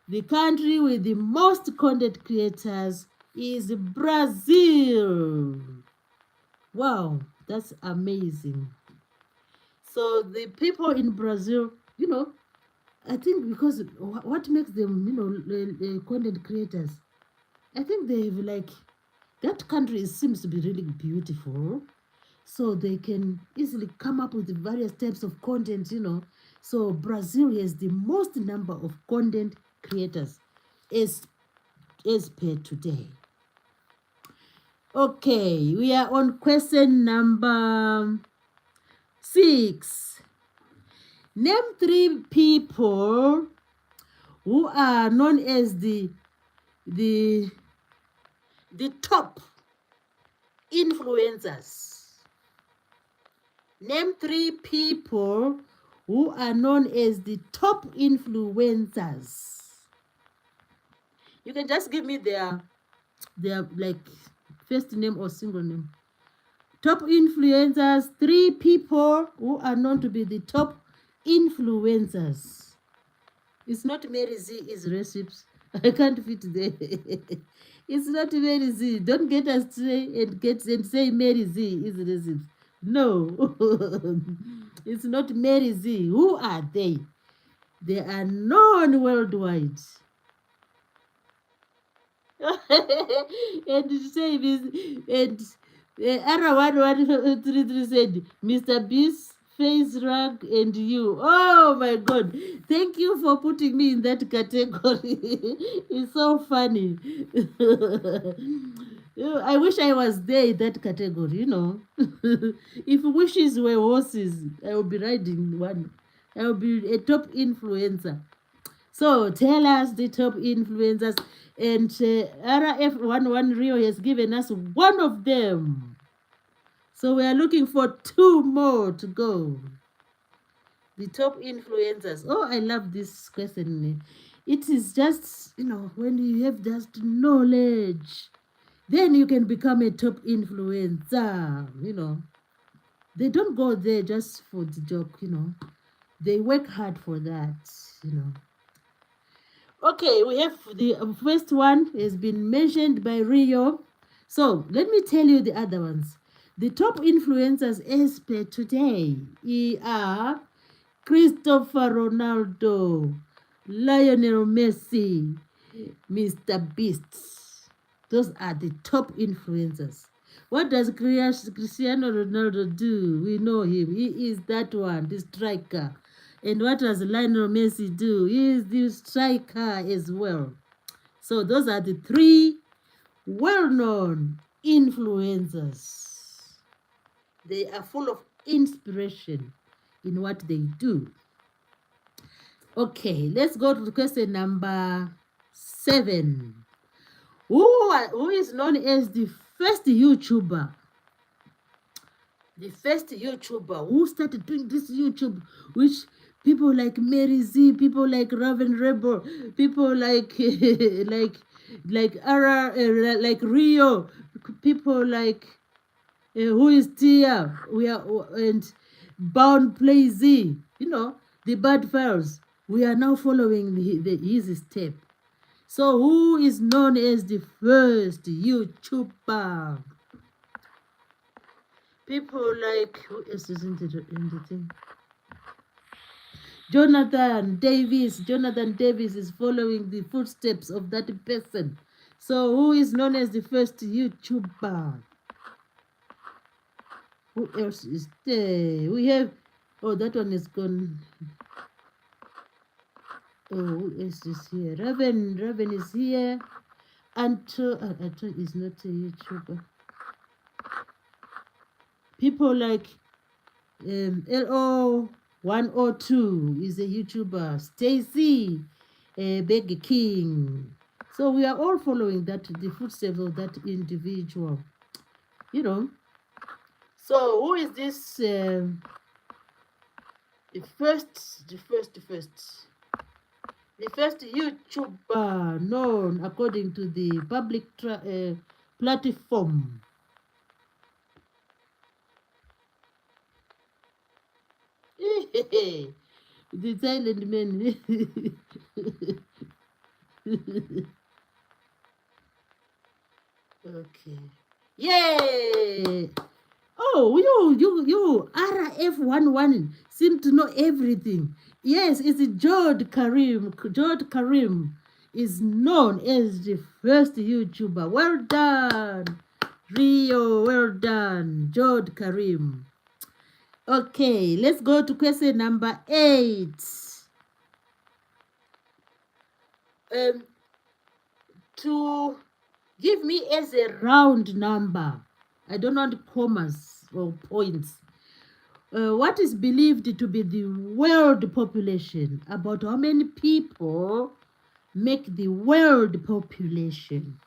The country with the most content creators is Brazil. Wow, that's amazing. So the people in Brazil, you know, I think because what makes them, you know, content creators, I think they've like, that country seems to be really beautiful. So they can easily come up with various types of content, you know. So Brazil has the most number of content creators as per today. Okay, we are on question number 6. Name 3 people who are known as the the top influencers. Name 3 people who are known as the top influencers. You can just give me their like first name or single name. Top influencers, 3 people who are known to be the top influencers. It's not Mary Z is recipes. I can't fit there. It's not Mary Z. Don't get us and say Mary Z is recipes. No. It's not Mary Z. Who are they? They are known worldwide. And say this, and Ara1133 said, Mr. Beast, Face Rag, and you. Oh my God. Thank you for putting me in that category. It's so funny. I wish I was there in that category, you know. If wishes were horses, I would be riding one. I would be a top influencer. So tell us the top influencers. And RF11 Rio has given us one of them. So we are looking for 2 more to go. The top influencers. Oh, I love this question. It is just, you know, when you have just knowledge, then you can become a top influencer, you know. They don't go there just for the joke, you know. They work hard for that, you know. Okay, we have the first one has been mentioned by Rio. So let me tell you the other ones. The top influencers as per today are Christopher Ronaldo, Lionel Messi, Mr. Beast. Those are the top influencers. What does Cristiano Ronaldo do? We know him. He is that one, the striker. And what does Lionel Messi do? He is the striker as well. So those are the 3 well-known influencers. They are full of inspiration in what they do. Okay, let's go to question number 7. Who is known as the first YouTuber? The first YouTuber who started doing this YouTube, which people like Mary Z, people like Raven Rebel, people like like Rio, people like who is Tia, and Bound Play Z, you know, the Bad Files. We are now following his step. So who is known as the first YouTuber? People like, who else is in the thing? Jonathan Davis. Jonathan Davis is following the footsteps of that person. So who is known as the first YouTuber? Who else is there? We have, oh, that one is gone. Oh, who else is here? Raven is here. Anto is not a YouTuber. People like LO102 is a YouTuber. Stacy, Beggy King. So we are all following the footsteps of that individual. You know. So who is this? The first YouTuber known according to the public platform. The silent man. Okay. Yay! Oh, you, RF11 seem to know everything. Yes, it's Jod Karim. Jod Karim is known as the first YouTuber. Well done, Rio. Well done, Jod Karim. Okay, let's go to question number 8. To give me as a round number. I don't want commas or points. What is believed to be the world population? About how many people make the world population?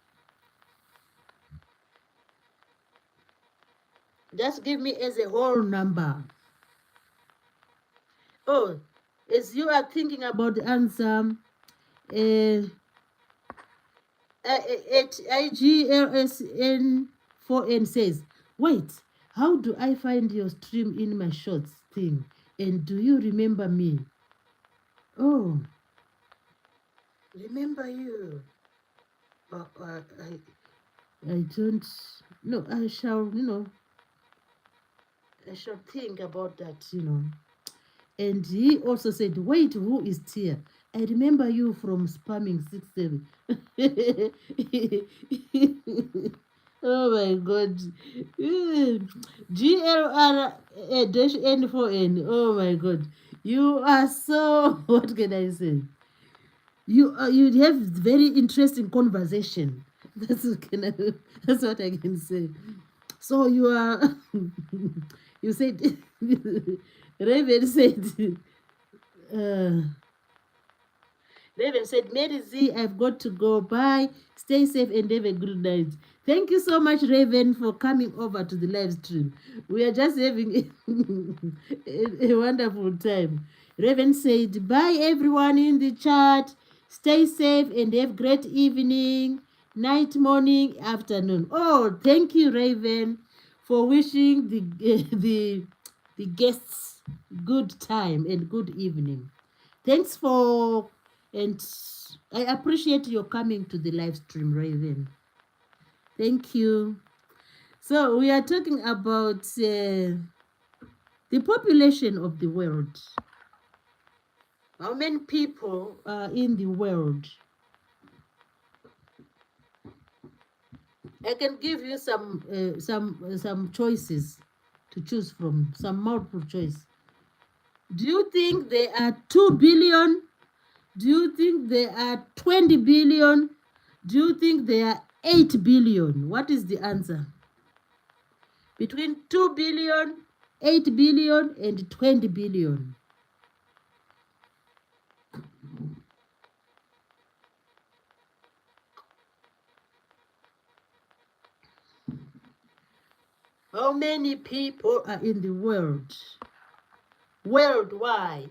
Just give me as a whole number. Oh, as you are thinking about the answer, at IGLSN4N says, wait, how do I find your stream in my shorts thing? And do you remember me? Oh, remember you. I don't. No, I shall, I shall think about that. And he also said, wait, who is Tia? I remember you from spamming 67. Oh my God. GLR-N4N. Oh my God. You are so, what can I say? You have very interesting conversation. That's what I can say. So you are, you said, Raven said, uh, Raven said, Mary Z, I've got to go. Bye. Stay safe and have a good night. Thank you so much, Raven, for coming over to the live stream. We are just having a wonderful time. Raven said, bye, everyone in the chat. Stay safe and have great evening, night, morning, afternoon. Oh, thank you, Raven, for wishing the guests good time and good evening. Thanks for, and I appreciate your coming to the live stream, Raven. Thank you. So we are talking about the population of the world. How many people are in the world? I can give you some choices to choose from, some multiple choice. Do you think there are 2 billion? Do you think there are 20 billion? Do you think there are 8 billion? What is the answer? Between 2 billion, 8 billion, and 20 billion. How many people are in the world? Worldwide.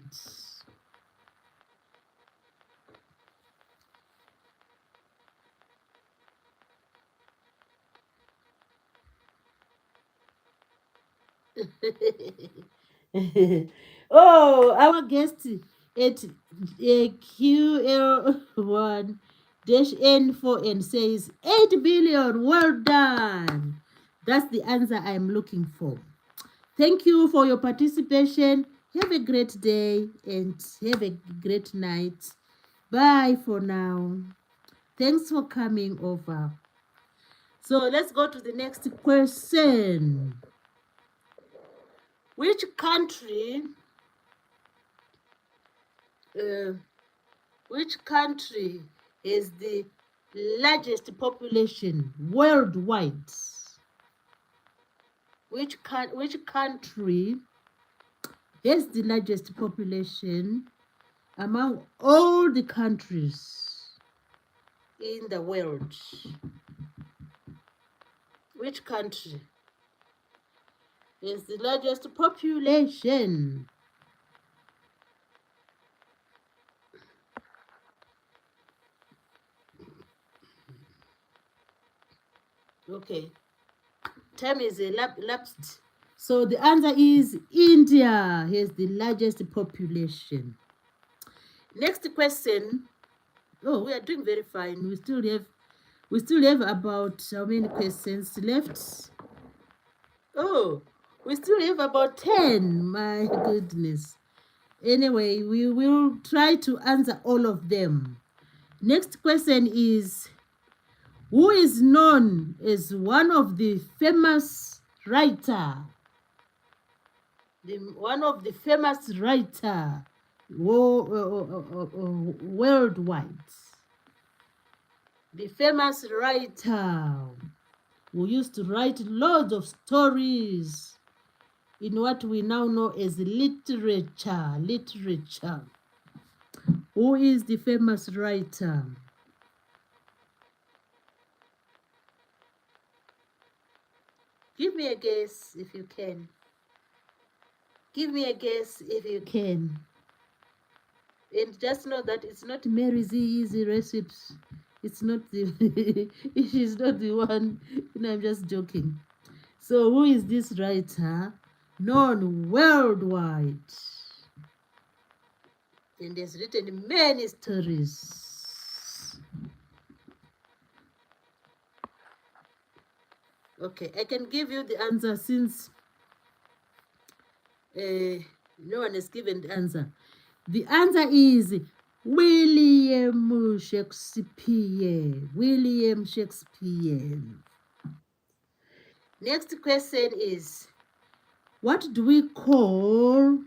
Oh, our guest at QL1-N4N says 8 billion. Well done. That's the answer I'm looking for. Thank you for your participation. Have a great day and have a great night. Bye for now. Thanks for coming over. So let's go to the next question. Which country is the largest population worldwide? Which country has the largest population among all the countries in the world? Which country is the largest population? Okay, time is elapsed. So the answer is India has the largest population. Next question. Oh, we are doing very fine. We still have about how many questions left? Oh, we still have about 10. My goodness. Anyway, we will try to answer all of them. Next question is, who is known as one of the famous writer? One of the famous writer worldwide. The famous writer who used to write loads of stories in what we now know as literature. Who is the famous writer? Give me a guess if you can. Give me a guess if you can. And just know that it's not Mary's Easy Recipes. It's not the she's not the one. I'm just joking. So who is this writer? Known worldwide. And has written many stories. Okay, I can give you the answer since no one has given the answer. The answer is William Shakespeare. William Shakespeare. Next question is, what do we call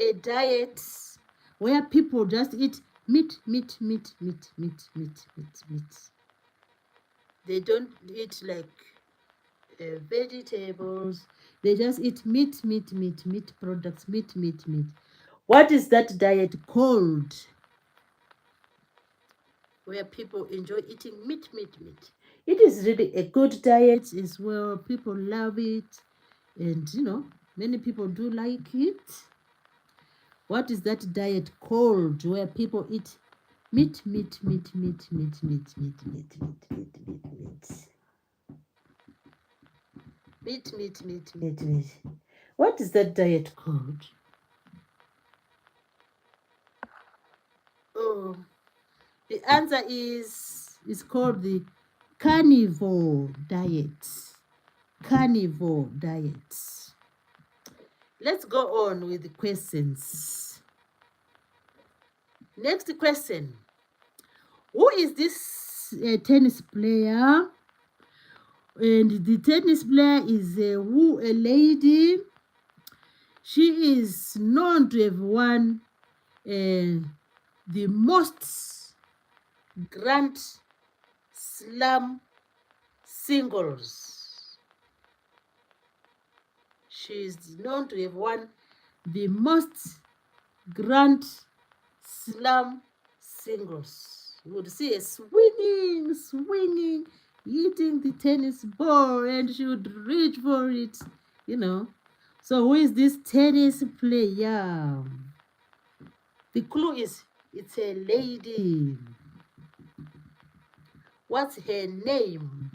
a diet where people just eat meat? They don't eat like vegetables. They just eat meat products, meat. What is that diet called? Where people enjoy eating meat. It is really a good diet as well. People love it. And, many people do like it. What is that diet called where people eat meat? Meat. What is that diet called? Oh, the answer is called the carnivore diet. Carnivore diet. Let's go on with the questions. Next question. Who is this tennis player? And the tennis player is a lady. She is known to have won the most Grand Slam singles. She is known to have won the most Grand Slam singles. You would see a swinging, hitting the tennis ball, and she would reach for it, So who is this tennis player? The clue is it's a lady. What's her name?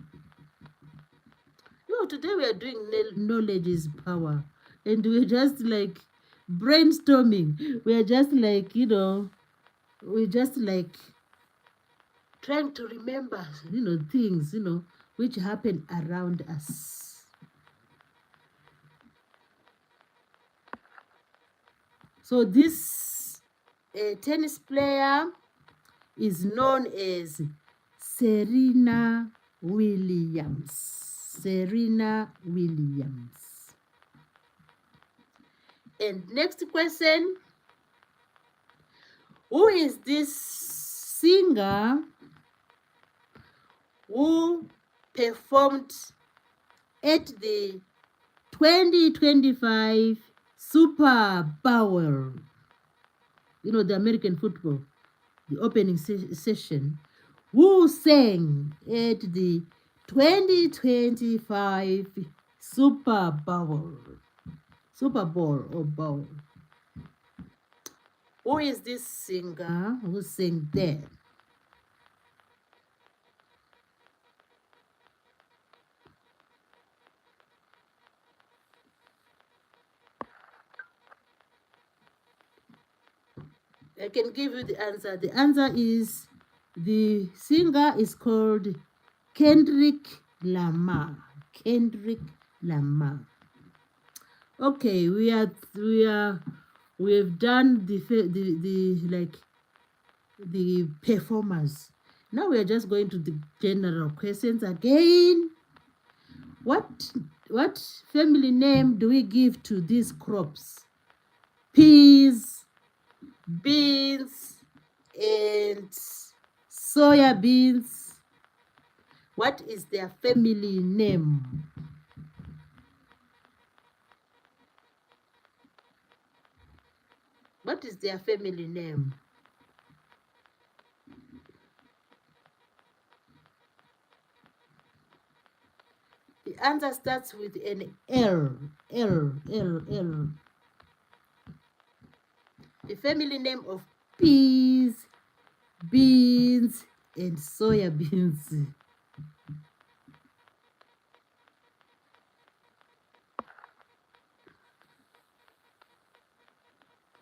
Today we are doing knowledge is power. And we're just like brainstorming. We're just like, we're just like trying to remember, things, which happen around us. So this tennis player is known as Serena Williams. Serena Williams. And next question. Who is this singer who performed at the 2025 Super Bowl? The American football, the opening session. Who sang at the 2025 Super Bowl? Super Bowl or Bowl? Who is this singer who sang there? I can give you the answer. The answer is, the singer is called Kendrick Lamar. Kendrick Lamar. Okay, we have done the performers. Now we are just going to the general questions again. What family name do we give to these crops? Peas, beans, and soya beans. What is their family name? What is their family name? The answer starts with an L. L, L, L. The family name of peas, beans, and soya beans.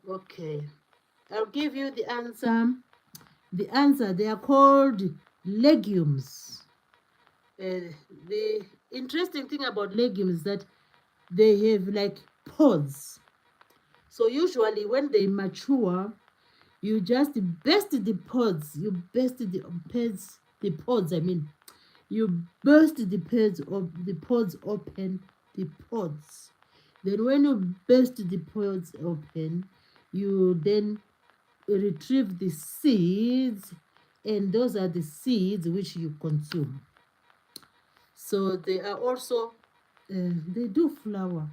Okay, I'll give you the answer. The answer, they are called legumes. The interesting thing about legumes is that they have like pods. So usually when they mature, you just burst the pods. You burst the pods. I mean, you burst the pods open, the pods. Then when you burst the pods open, you then retrieve the seeds, and those are the seeds which you consume. So they are also, they do flower.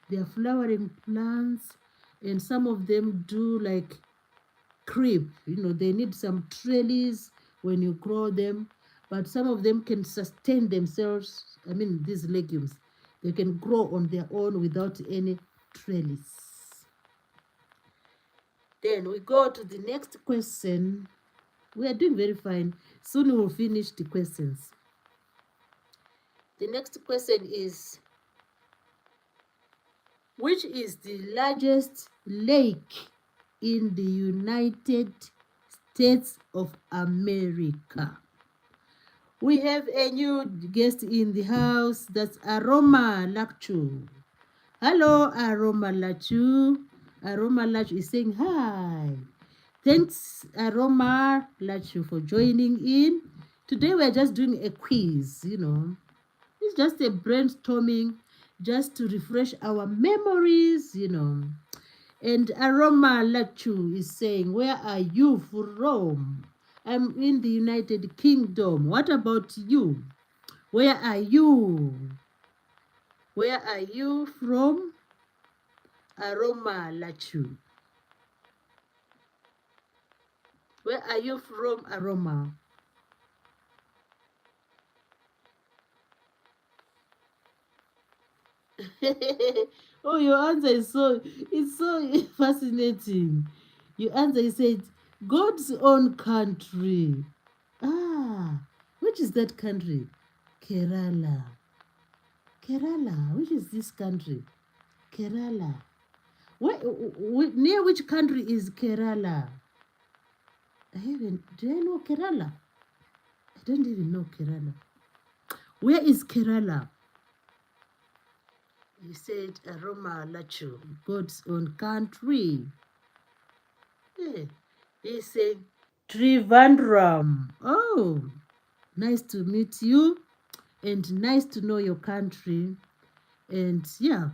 They are flowering plants, and some of them do like creep. They need some trellis when you grow them, but some of them can sustain themselves. I mean, these legumes, they can grow on their own without any trellis. Then we go to the next question. We are doing very fine. Soon we'll finish the questions. The next question is, which is the largest lake in the United States of America? We have a new guest in the house. That's Aroma Lachu. Hello, Aroma Lachu. Aroma Lachu is saying hi. Thanks, Aroma Lachu, for joining in. Today we're just doing a quiz, It's just a brainstorming, just to refresh our memories, And Aroma Lachu is saying, where are you from? I'm in the United Kingdom. What about you? Where are you? Where are you from? Aroma Lachu. Where are you from, Aroma? Oh, your answer is so fascinating. Your answer, you said God's own country. Ah, which is that country? Kerala. Kerala. Which is this country? Kerala. Near which country is Kerala? Do I know Kerala? I don't even know Kerala. Where is Kerala? You said Aroma Lachu, God's own country. Yeah. He said Trivandrum. Oh, nice to meet you, and nice to know your country. And yeah,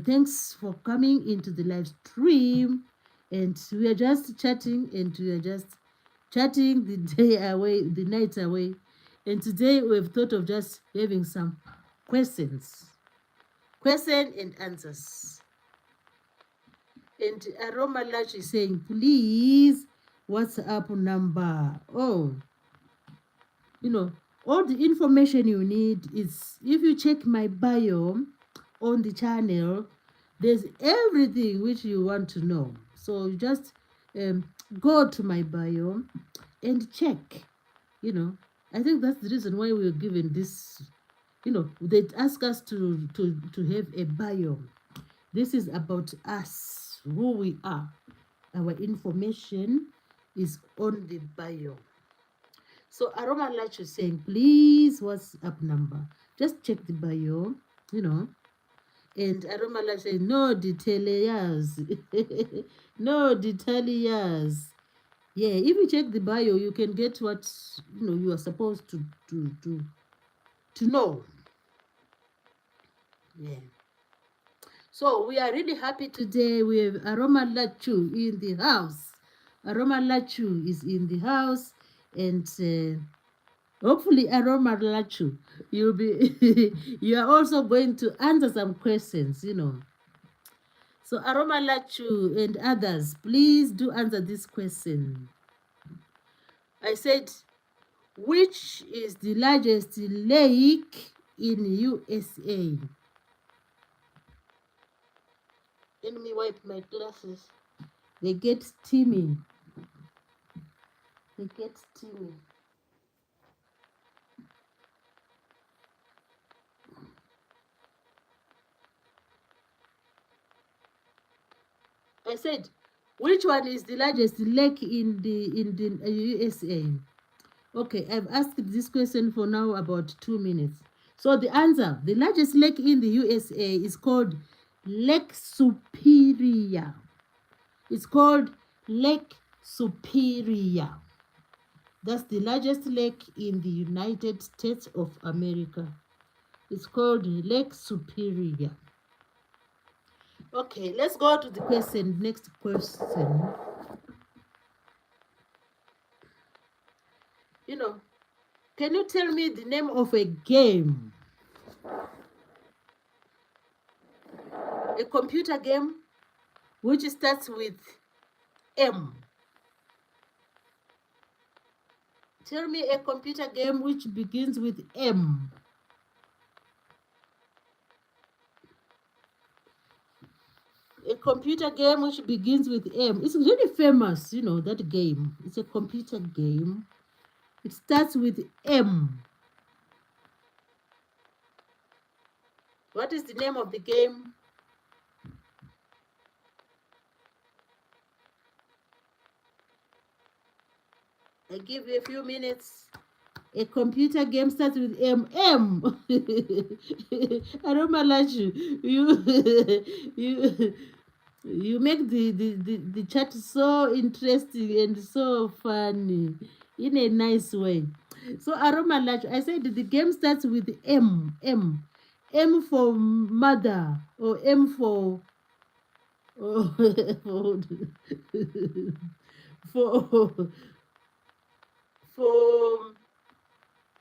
thanks for coming into the live stream. And we are just chatting, and we are just chatting the day away, the night away. And today we've thought of just having some questions and answers. And Aroma Lash is saying, please, WhatsApp number. Oh, all the information you need is, if you check my bio on the channel, there's everything which you want to know. So you just go to my bio and check. I think that's the reason why we were given this. They ask us to have a bio. This is about us, who we are. Our information is on the bio. So Aroma Lash is saying, please, WhatsApp number. Just check the bio, And Aroma Lash saying, no details. No details. Yeah, if you check the bio, you can get what you are supposed to know. Yeah. So we are really happy today. We have Aroma Lachu in the house. Aroma Lachu is in the house, and hopefully, Aroma Lachu, you are also going to answer some questions, So Aroma Lachu and others, please do answer this question. I said, which is the largest lake in USA. Let me wipe my glasses. They get steamy. They get steamy. I said, which one is the largest lake in the USA? Okay, I've asked this question for now about 2 minutes. So the answer, the largest lake in the USA is called Lake Superior. It's called Lake Superior. That's the largest lake in the United States of America. It's called Lake Superior. Okay, let's go to the question. Next question. Can you tell me the name of a game? A computer game which starts with M. Tell me a computer game which begins with M. A computer game which begins with M. It's really famous, that game. It's a computer game. It starts with M. What is the name of the game? I give you a few minutes. A computer game starts with M. M. Aromalachu, you make the chat so interesting and so funny in a nice way. So Aromalachu, I said the game starts with M. M. M for mother, or M for for for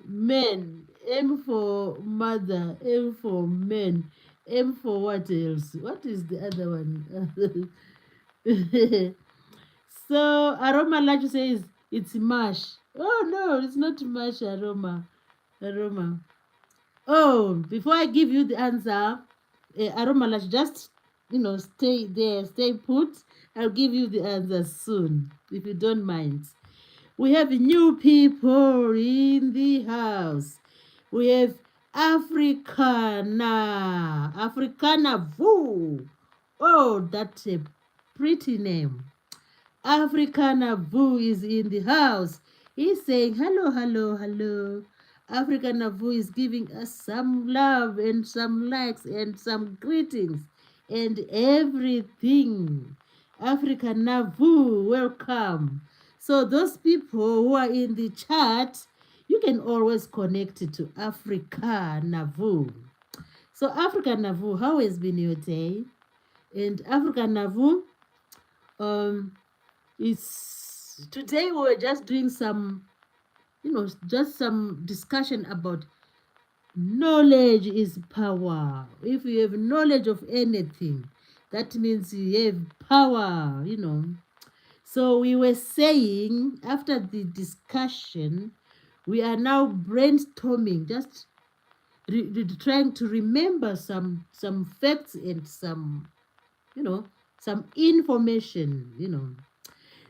men, M for mother, M for men, M for what else? What is the other one? So Aroma Lachu says it's mash. Oh no, it's not mash, Aroma. Oh, before I give you the answer, Aroma Lachu, just stay there, stay put. I'll give you the answer soon, if you don't mind. We have new people in the house. We have Africana Vu. Oh, that's a pretty name. Africana Vu is in the house. He's saying, hello, hello, hello. Africana Vu is giving us some love and some likes and some greetings and everything. Africana Vu, welcome. So those people who are in the chat, you can always connect it to Africa Navu. So Africa Navu, how has been your day? And Africa Navu, it's today we were just doing some, just some discussion about knowledge is power. If you have knowledge of anything, that means you have power, So we were saying, after the discussion, we are now brainstorming, just trying to remember some facts and some, some information,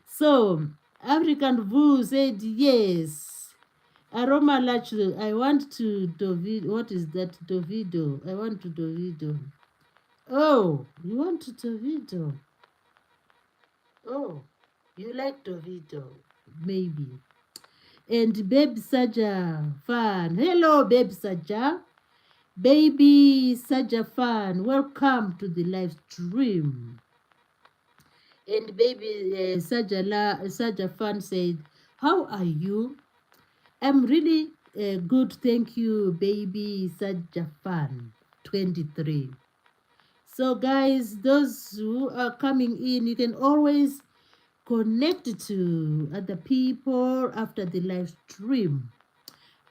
So African Vu said yes. Aroma Lachu, I want to Davido. What is that? Davido. I want to Davido. Oh, you want to Davido? Oh, you like Davido? Maybe. And Babe Saja Fan. Hello, Babe Saja. Baby Saja Fan, welcome to the live stream. And Baby Saja Fan said, how are you? I'm really good, thank you, Baby Saja Fan 23. So guys, those who are coming in, you can always connect to other people after the live stream.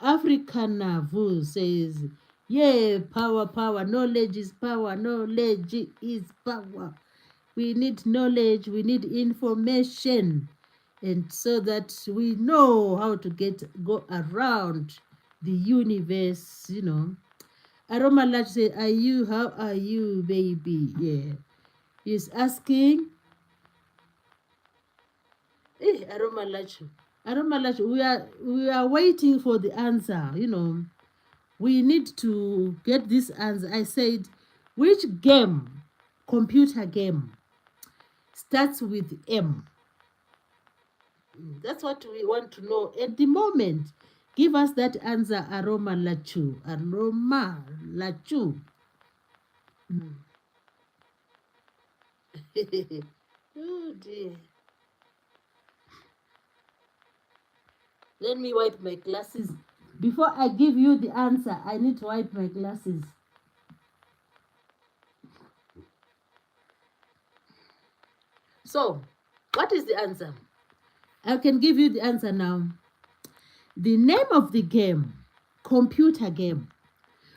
African Navu says, yeah, power, knowledge is power, knowledge is power. We need knowledge, we need information, and so that we know how to go around the universe, Aroma Lach said, how are you, baby? Yeah. He's asking, Aroma Lach. Aroma Lach, we are waiting for the answer, We need to get this answer. I said, which game, computer game, starts with M? That's what we want to know at the moment. Give us that answer, Aroma Lachu. Aroma Lachu. Oh dear. Let me wipe my glasses. Before I give you the answer, I need to wipe my glasses. So, what is the answer? I can give you the answer now. The name of the game, computer game,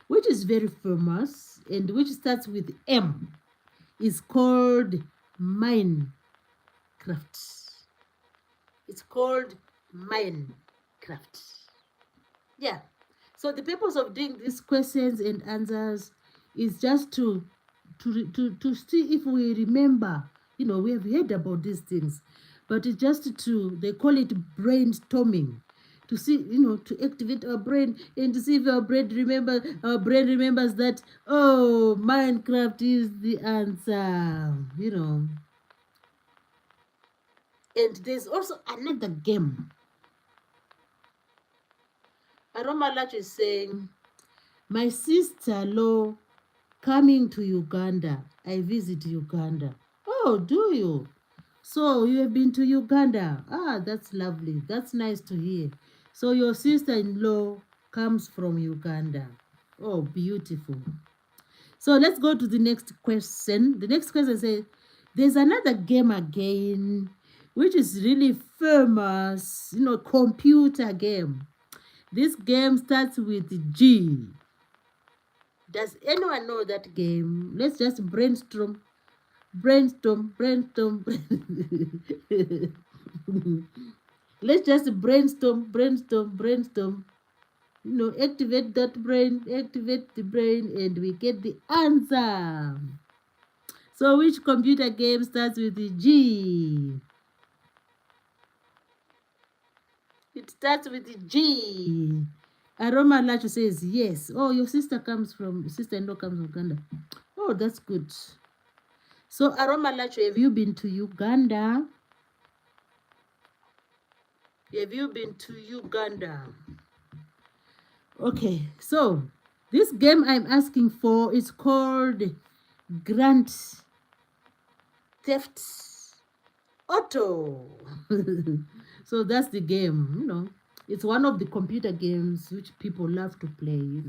which is very famous and which starts with M, is called Minecraft. It's called Minecraft. Yeah. So the purpose of doing these questions and answers is just to see if we remember. We have heard about these things, but it's just they call it brainstorming, to see, to activate our brain and to see if our brain remembers that, oh, Minecraft is the answer, And there's also another game. Aroma Lach is saying, my sister-in-law coming to Uganda. I visit Uganda. Oh, do you? So you have been to Uganda. Ah, that's lovely. That's nice to hear. So your sister-in-law comes from Uganda. Oh, beautiful. So let's go to the next question. The next question says, there's another game again, which is really famous, computer game. This game starts with G. Does anyone know that game? Let's just brainstorm. Let's just brainstorm. Activate the brain, and we get the answer. So which computer game starts with the G? It starts with the G. Aroma Lacho says yes. Oh, your sister-in-law comes from Uganda. Oh, that's good. So Aroma Lacho, have you been to Uganda? Have you been to Uganda? Okay, so this game I'm asking for is called Grand Theft Auto. So that's the game, It's one of the computer games which people love to play,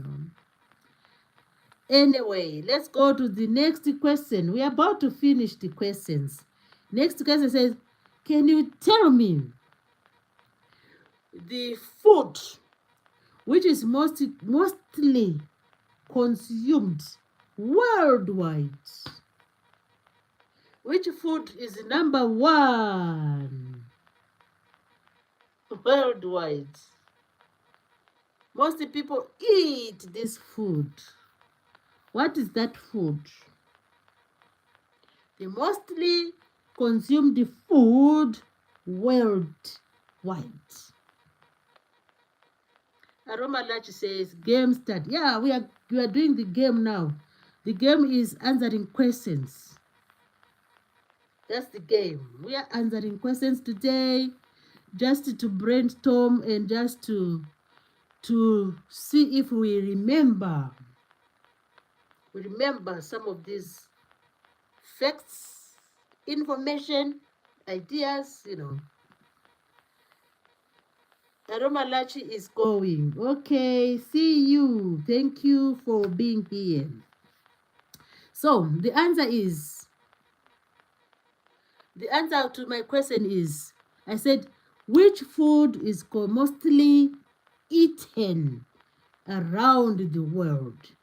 Anyway, let's go to the next question. We're about to finish the questions. Next question says, can you tell me the food which is mostly consumed worldwide? Which food is number one worldwide? Most people eat this food. What is that food? The mostly consumed food worldwide. Aroma Lach says, game start. Yeah, we are doing the game now. The game is answering questions. That's the game. We are answering questions today, just to brainstorm and just to see if we remember some of these facts, information, ideas, Aroma Lachi is going. Okay, see you. Thank you for being here. So the answer to my question is, I said, which food is mostly eaten around the world?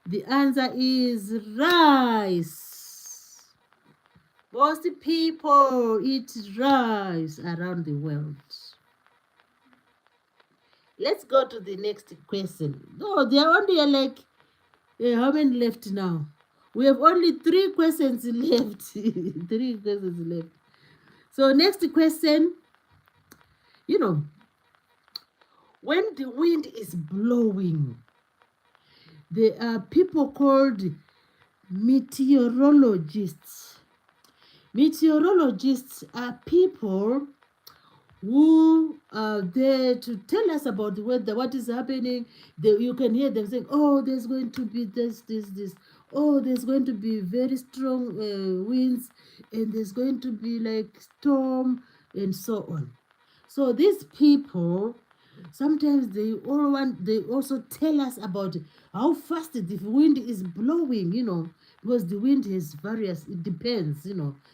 The answer is rice. Most people eat rice around the world. Let's go to the next question. No, there are only like How many left now? We have only 3 questions left. 3 questions left. So next question, you know, when the wind is blowing, there are people called meteorologists. Meteorologists are people who are there to tell us about the weather, what is happening. You can hear them saying, oh, there's going to be this. Oh, there's going to be very strong winds, and there's going to be like storm, and so on. So these people, sometimes they also tell us about how fast the wind is blowing, because the wind has various, it depends,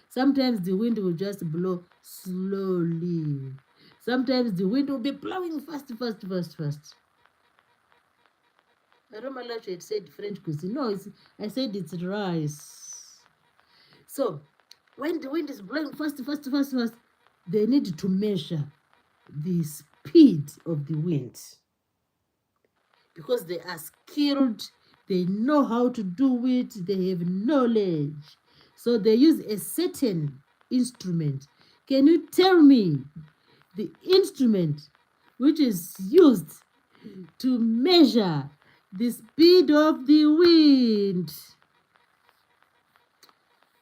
Sometimes the wind will just blow slowly. Sometimes the wind will be blowing fast, fast, fast, fast. I don't know if it said French cuisine. No, I said it's rice. So when the wind is blowing fast, fast, fast, fast, they need to measure the speed of the wind, because they are skilled, they know how to do it, they have knowledge. So they use a certain instrument. Can you tell me the instrument which is used to measure the speed of the wind?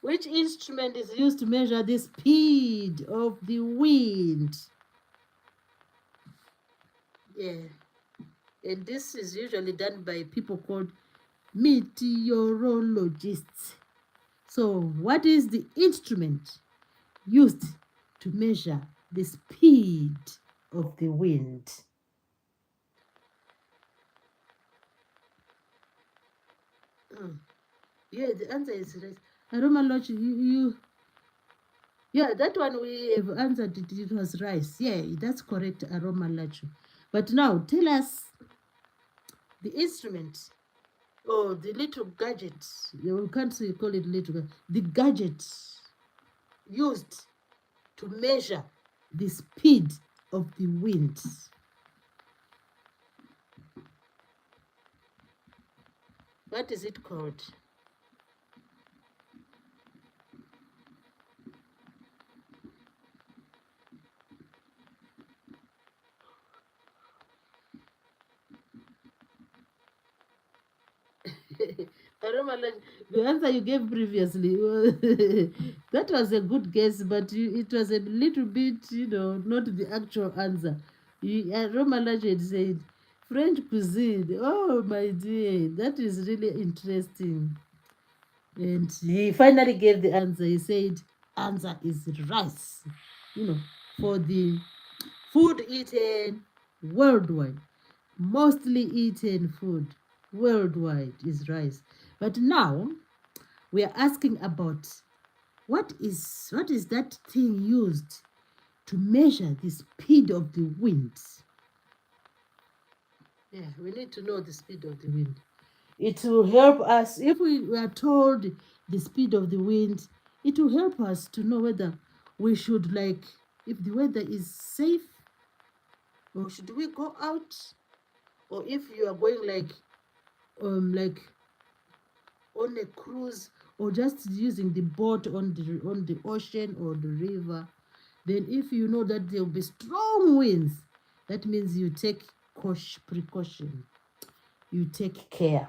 Which instrument is used to measure the speed of the wind? Yeah. And this is usually done by people called meteorologists. So, what is the instrument used to measure the speed of the wind? Yeah, the answer is right. Aroma Lodge, yeah, that one we have answered it was rice. Yeah, that's correct, Aroma Lodge. But now, tell us the instrument. Oh, the little gadget. You can't say call it little. The gadget used to measure the speed of the wind. What is it called? I don't know, the answer you gave previously. That was a good guess, but it was a little bit, not the actual answer. Romalaje had said French cuisine. Oh my dear, that is really interesting. And he finally gave the answer. He said, answer is rice. For the food eaten worldwide, mostly eaten food worldwide is rice. But now we are asking about what is that thing used to measure the speed of the wind? Yeah, we need to know the speed of the wind. It will help us if we are told the speed of the wind. It will help us to know whether we should, like, if the weather is safe, or should we go out, or if you are going like on a cruise, or just using the boat on the ocean or the river. Then if you know that there will be strong winds, that means you take precaution, you take care.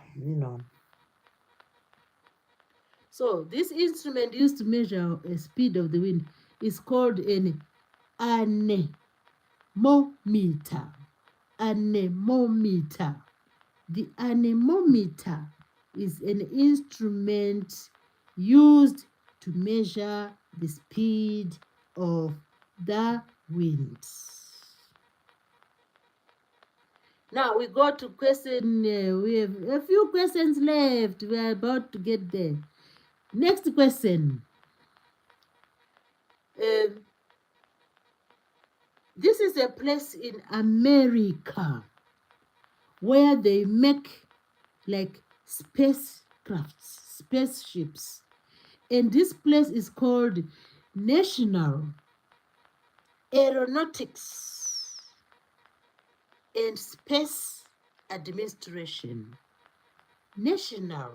So this instrument used to measure a speed of the wind is called an anemometer. Anemometer. The anemometer is an instrument used to measure the speed of the wind. Now we go to question. We have a few questions left. We are about to get there. Next question. This is a place in America where they make like spaceships. And this place is called National Aeronautics and Space Administration. National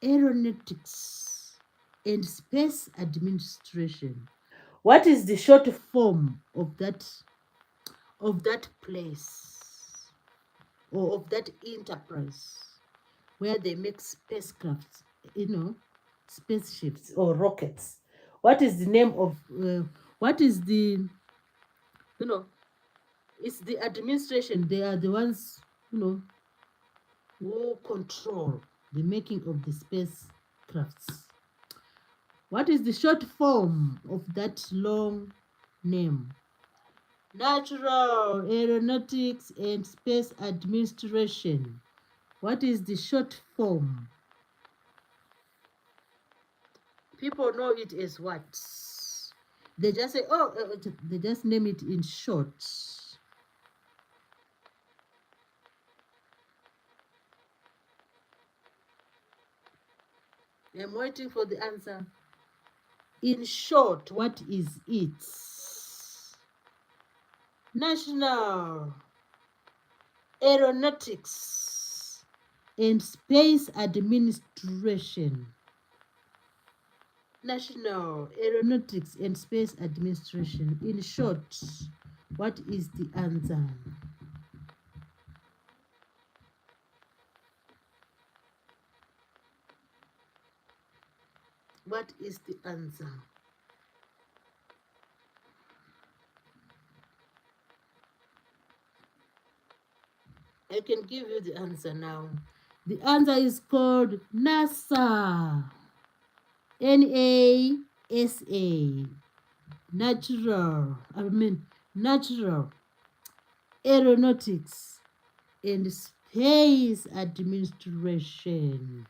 Aeronautics and Space Administration. What is the short form of that place or of that enterprise where they make spacecrafts, you know, spaceships or rockets? What is the name of what is the, you know, it's the administration. They are the ones, you know, who control the making of the spacecrafts. What is the short form of that long name? Natural Aeronautics and Space Administration. What is the short form? People know it as what? They just say, oh, they just name it in short. I'm waiting for the answer. In short, what is it? National Aeronautics and Space Administration. National Aeronautics and Space Administration. In short, what is the answer? What is the answer? I can give you the answer now. The answer is called NASA. NASA. Natural Aeronautics and Space Administration.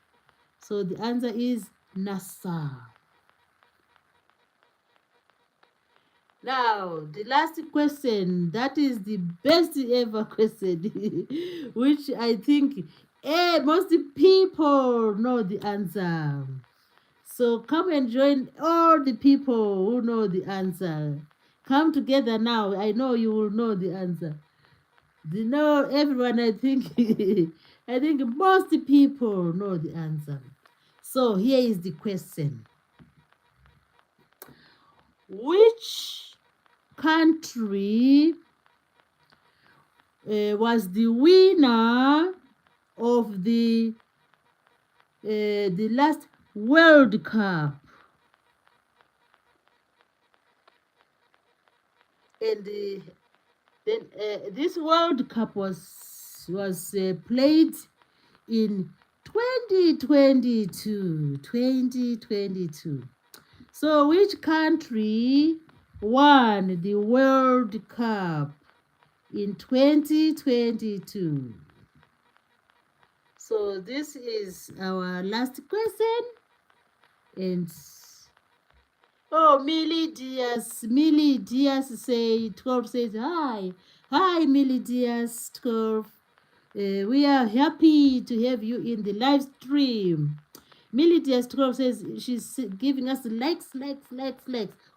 So the answer is NASA. Now, the last question, that is the best ever question, which I think most people know the answer. So come and join all the people who know the answer. Come together now. I know you will know the answer. You know, everyone, I think, I think most people know the answer. So here is the question. Which country was the winner of the last World Cup? And then this World Cup was played in 2022. So which country won the World Cup in 2022? So this is our last question. And oh, Millie Diaz say 12 says hi Millie Diaz 12. We are happy to have you in the live stream. Millie Diaz 12 says she's giving us likes.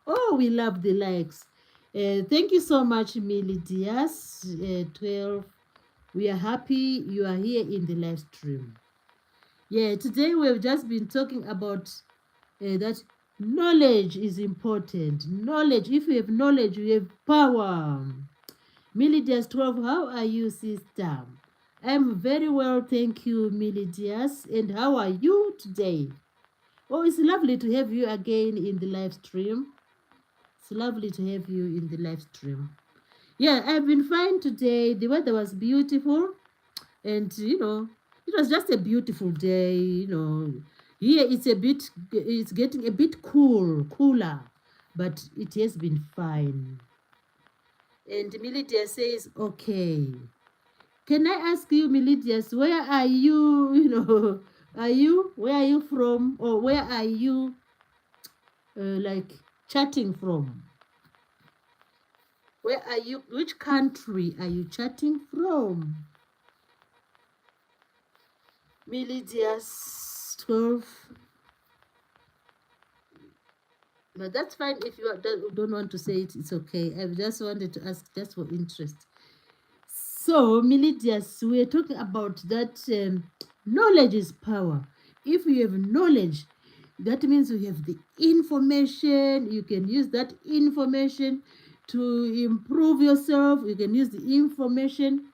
Oh, we love the likes. Thank you so much, Millie Diaz 12. We are happy you are here in the live stream. Yeah, today we've just been talking about that knowledge is important. Knowledge, if you have knowledge, you have power. Millie Diaz 12, how are you, sister? I'm very well, thank you, Millie Diaz. And how are you today? Oh, it's lovely to have you again in the live stream. It's lovely to have you in the live stream. Yeah, I've been fine today. The weather was beautiful. And, you know, it was just a beautiful day, you know. Here it's getting a bit cooler, but it has been fine. And Milidia says, okay. Can I ask you, Milidias, where are you, where are you from? Or where are you, like, chatting from? Where are you, which country are you chatting from? Milidias 12. But that's fine if you don't want to say it, it's okay. I just wanted to ask just for interest. So, Milidias, we're talking about that Knowledge is power. If you have knowledge, that means you have the information. You can use that information to improve yourself. You can use the information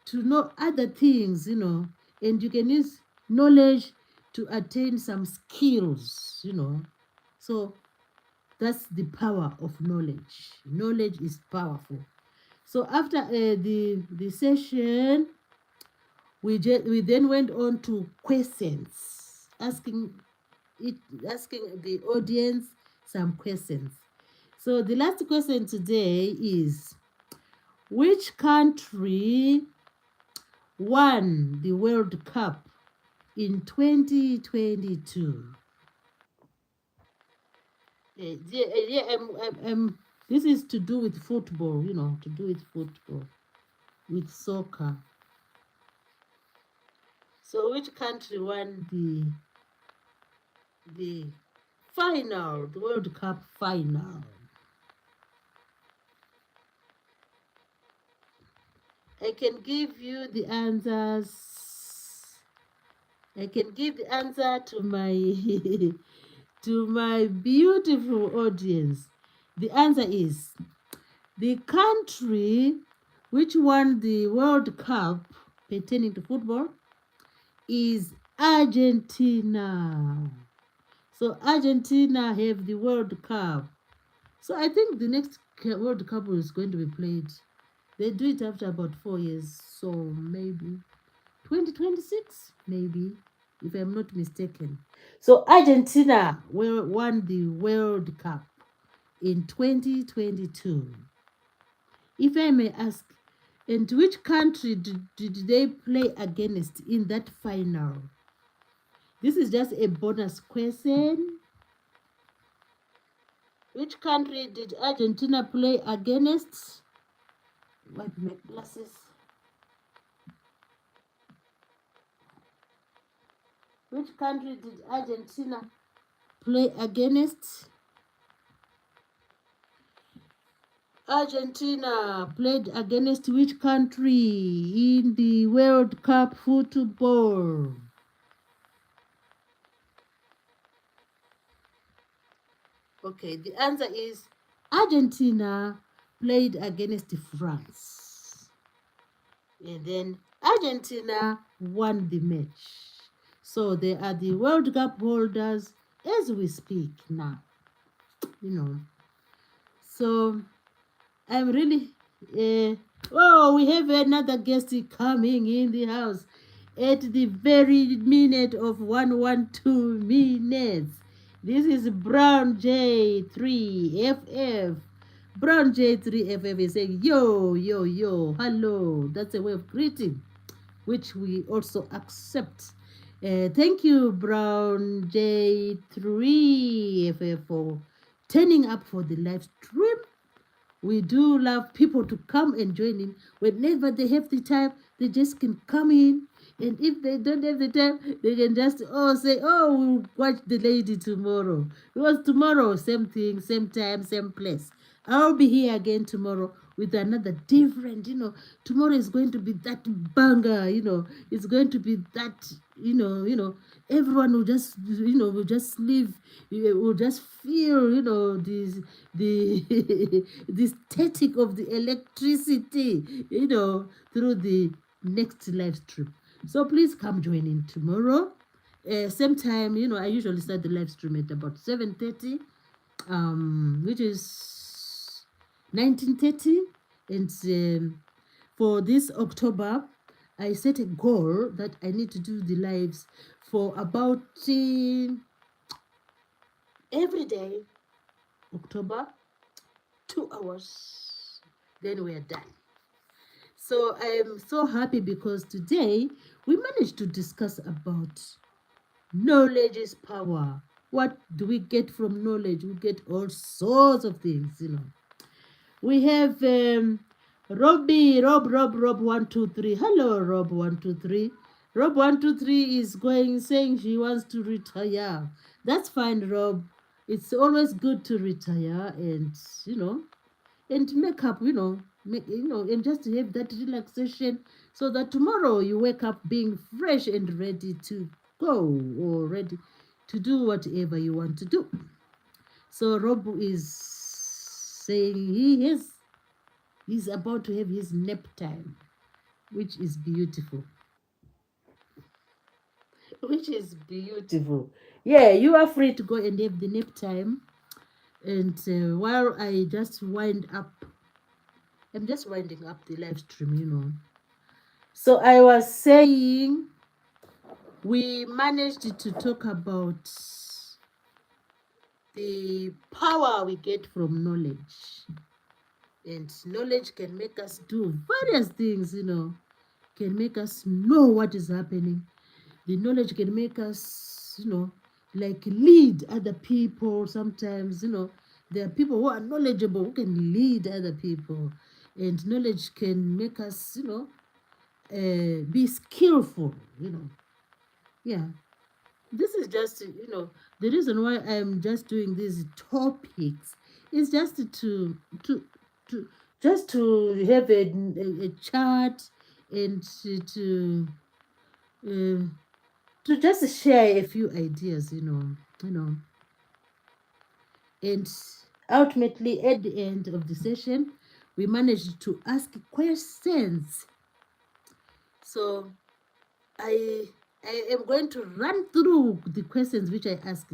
to know other things, and you can use knowledge to attain some skills. So that's the power of knowledge. Knowledge is powerful. So after the session, we then went on to questions, asking the audience some questions. So the last question today is, which country won the World Cup in 2022? This is to do with football, with soccer. So which country won the final, the World Cup final? I can give you the answers. I can give the answer to my to my beautiful audience. The answer is, the country which won the World Cup pertaining to football is Argentina. So Argentina have the World Cup. So I think the next World Cup is going to be played. They do it after about 4 years. So maybe 2026, maybe, if I'm not mistaken. So Argentina won the World Cup in 2022. If I may ask, and which country did they play against in that final? This is just a bonus question. Which country did Argentina play against? Wipe my glasses. Which country did Argentina play against? Argentina played against which country in the World Cup football? Okay, the answer is Argentina played against France. And then Argentina won the match. So they are the World Cup holders as we speak now. So I'm really, we have another guest coming in the house at the very minute of 112 minutes. This is Brown J3FF. Brown J3FF is saying, yo, yo, yo, hello. That's a way of greeting, which we also accept. Thank you, Brown J3FF, for turning up for the live stream. We do love people to come and join in. Whenever they have the time, they just can come in. And if they don't have the time, they can just say, we'll watch the lady tomorrow. Because tomorrow, same thing, same time, same place. I'll be here again tomorrow with another different, tomorrow is going to be that banger, it's going to be that, everyone will just, will just live, will just feel, this, the, the static of the electricity, through the next live stream. So please come join in tomorrow. Same time, I usually start the live stream at about 7:30, which is 19:30, and for this October, I set a goal that I need to do the lives for about every day, October, 2 hours. Then we are done. So I am so happy because today we managed to discuss about knowledge is power. What do we get from knowledge? We get all sorts of things, We have Rob 123. Hello, Rob 123. Rob 123 is saying she wants to retire. That's fine, Rob. It's always good to retire and, and make up, and just to have that relaxation so that tomorrow you wake up being fresh and ready to go or ready to do whatever you want to do. So Rob is saying he's about to have his nap time, which is beautiful. Which is beautiful. Yeah, you are free to go and have the nap time. And while I just wind up, I'm just winding up the live stream. So I was saying we managed to talk about the power we get from knowledge. And knowledge can make us do various things, can make us know what is happening. The knowledge can make us, like lead other people sometimes. There are people who are knowledgeable who can lead other people. And knowledge can make us, be skillful. Yeah. This is just, the reason why I'm just doing these topics is just to just to have a chat and uh, to just share a few ideas. And ultimately at the end of the session we managed to ask questions. So I I am going to run through the questions which I asked.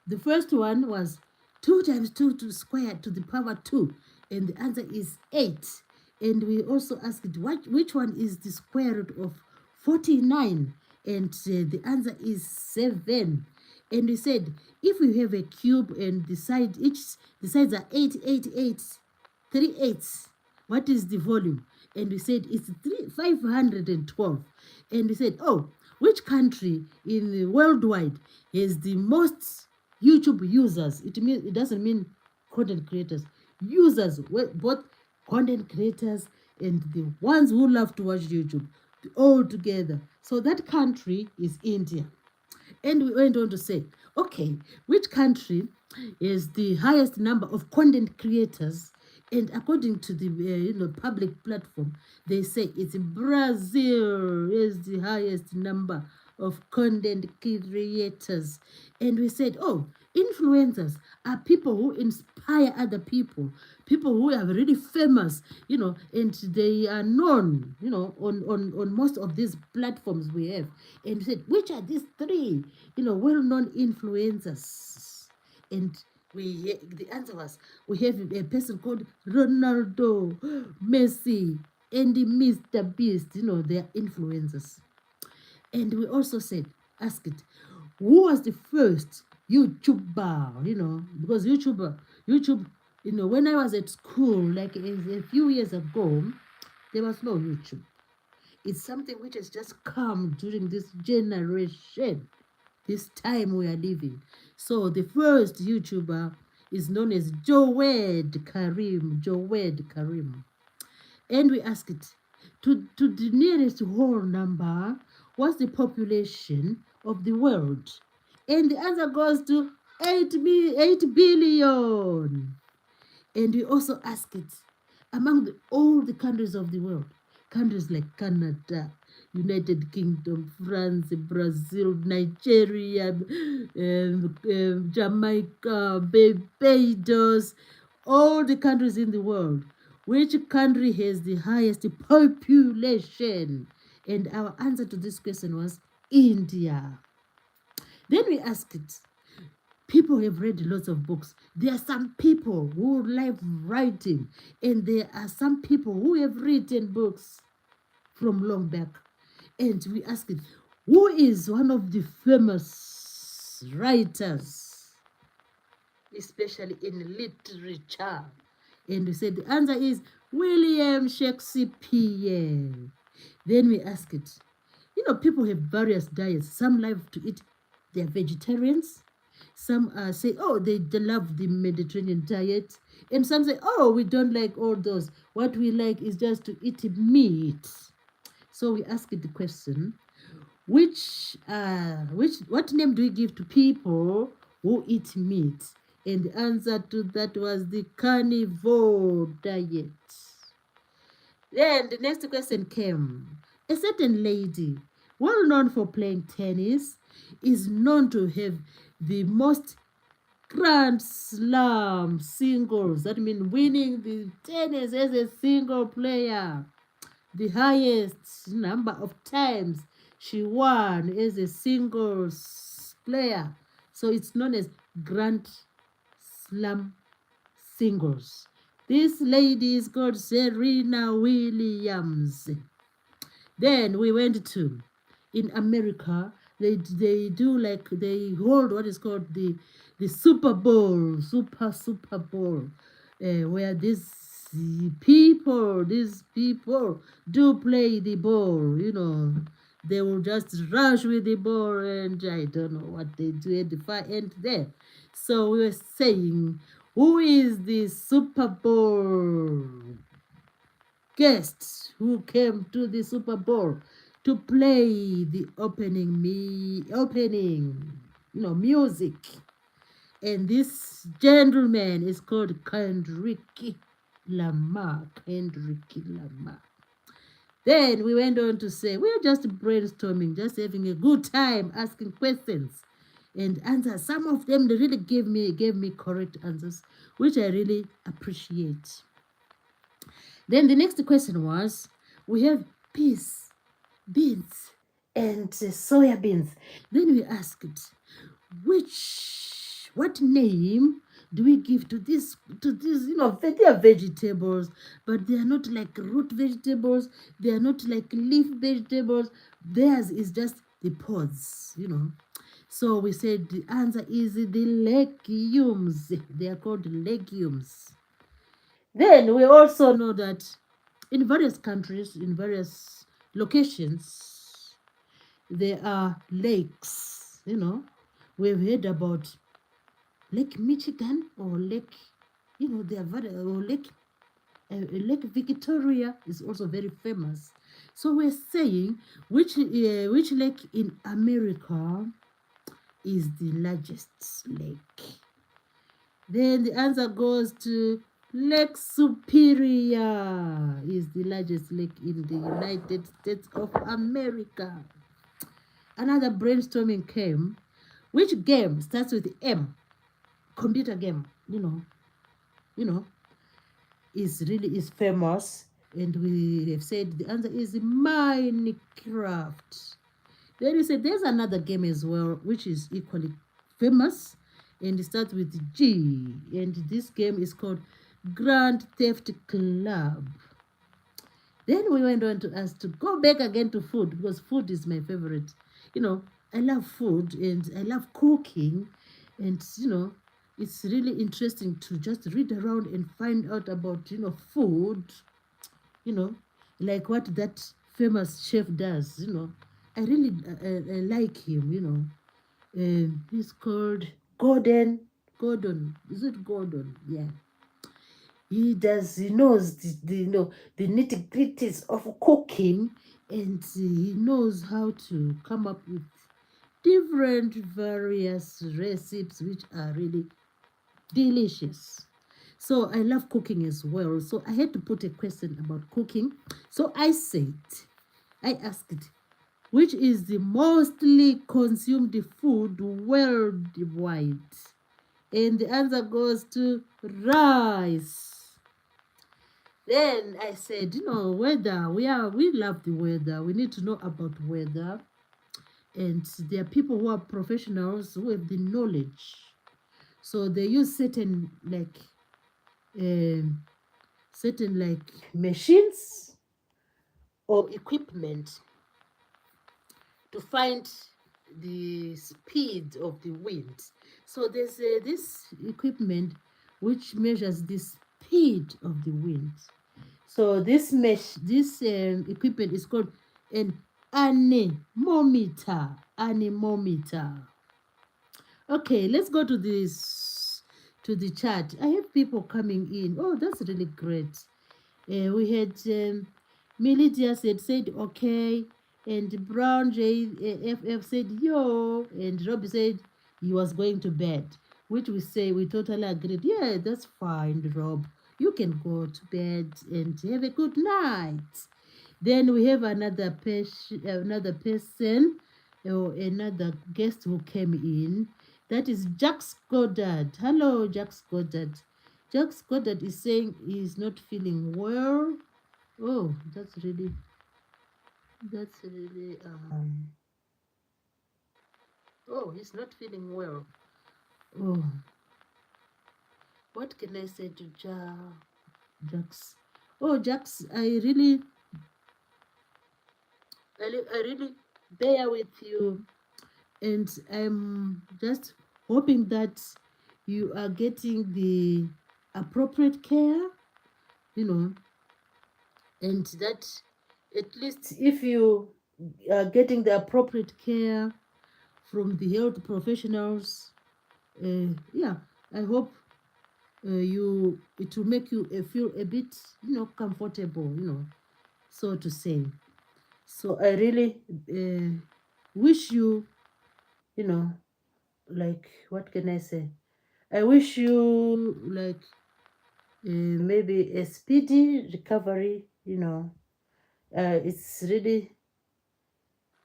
The first one was 2 times 2 to square to the power 2, and the answer is 8. And we also asked which one is the square root of 49, and the answer is 7. And we said if we have a cube and the sides are 8, 8, 8, 3 eighths, what is the volume? And we said it's 512. And we said, oh, which country in the worldwide has the most YouTube users? It doesn't mean content creators. Users, both content creators and the ones who love to watch YouTube, all together. So that country is India. And we went on to say, okay, which country is the highest number of content creators? And according to the public platform, they say it's Brazil is the highest number of content creators. And we said, oh, influencers are people who inspire other people who are really famous, and they are known, on most of these platforms we have. And we said, which are these three, well-known influencers? And the answer was we have a person called Ronaldo, Messi, and Mr. Beast, they are influencers. And we also ask it, who was the first YouTuber, because YouTube, when I was at school, like a few years ago, there was no YouTube. It's something which has just come during this generation, this time we are living. So the first YouTuber is known as Jawed Karim. And we ask it, to the nearest whole number, what's the population of the world? And the answer goes to 8 billion. And we also ask it, among all the countries of the world, countries like Canada, United Kingdom, France, Brazil, Nigeria, Jamaica, Barbados, all the countries in the world, which country has the highest population? And our answer to this question was India. Then we asked it, people have read lots of books. There are some people who love writing, and there are some people who have written books from long back. And we asked it, who is one of the famous writers, especially in literature? And we said the answer is William Shakespeare. Then we asked it, people have various diets. Some love to eat, they're vegetarians. Some say, oh, they love the Mediterranean diet. And some say, oh, we don't like all those. What we like is just to eat meat. So we asked the question, what name do we give to people who eat meat? And the answer to that was the carnivore diet. Then the next question came. A certain lady, well known for playing tennis, is known to have the most Grand Slam singles. That means winning the tennis as a single player. The highest number of times she won as a singles player. So it's known as Grand Slam singles. This lady is called Serena Williams. Then we went to, in America, they do like, they hold what is called the Super Bowl, Super Bowl, where these people do play the ball, you know. They will just rush with the ball, and I don't know what they do at the far end there. So we were saying, who is the Super Bowl guests who came to the Super Bowl to play the opening, music. And this gentleman is called Kendrick Lamar. Kendrick Lamar. Then we went on to say, we're just brainstorming, just having a good time, asking questions and answers. Some of them, they really gave me correct answers, which I really appreciate. Then the next question was, we have peas, beans, and soya beans. Then we asked, what name do we give to this, they are vegetables, but they are not like root vegetables, they are not like leaf vegetables. Theirs is just the pods. So we said the answer is the legumes. They are called legumes. Then we also know that in various countries, in various locations, there are lakes. We've heard about Lake Michigan or there are or Lake Victoria is also very famous. So we're saying which lake in America is the largest lake? Then the answer goes to Lake Superior is the largest lake in the United States of America. Another brainstorming came. Which game starts with M? Computer game, is famous, and we have said the answer is Minecraft. Then we said there's another game as well, which is equally famous, and it starts with G, and this game is called Grand Theft Club. Then we went on to ask to go back again to food, because food is my favorite. I love food and I love cooking, and it's really interesting to just read around and find out about food, like what that famous chef does. I really like him. He's called Gordon. Is it Gordon? Yeah. He knows the nitty gritties of cooking, and he knows how to come up with different various recipes which are really delicious. So I love cooking as well. So I had to put a question about cooking. So I asked, which is the mostly consumed food worldwide? And the answer goes to rice. Then I said, weather. We love the weather. We need to know about weather. And there are people who are professionals who have the knowledge. So they use certain machines or equipment to find the speed of the wind. So there's this equipment which measures the speed of the wind. So this equipment is called an anemometer. Okay, let's go to the chat. I have people coming in. Oh, that's really great. We had Militia said okay, and Brown JFF said yo, and Robbie said he was going to bed, which we say we totally agreed. Yeah, that's fine, Rob. You can go to bed and have a good night. Then we have another person or another guest who came in. That is Jax Goddard. Hello, Jax Goddard. Jax Goddard is saying he's not feeling well. Oh, that's really. Oh, he's not feeling well. Oh, what can I say to Jax? Oh, Jax, I really bear with you, and I'm just hoping that you are getting the appropriate care, you know, and that at least if you are getting the appropriate care from the health professionals, yeah, I hope it will make you feel a bit, comfortable, so to say. So I really wish you, you know, like, what can I say? I wish you, like, maybe a speedy recovery. It's really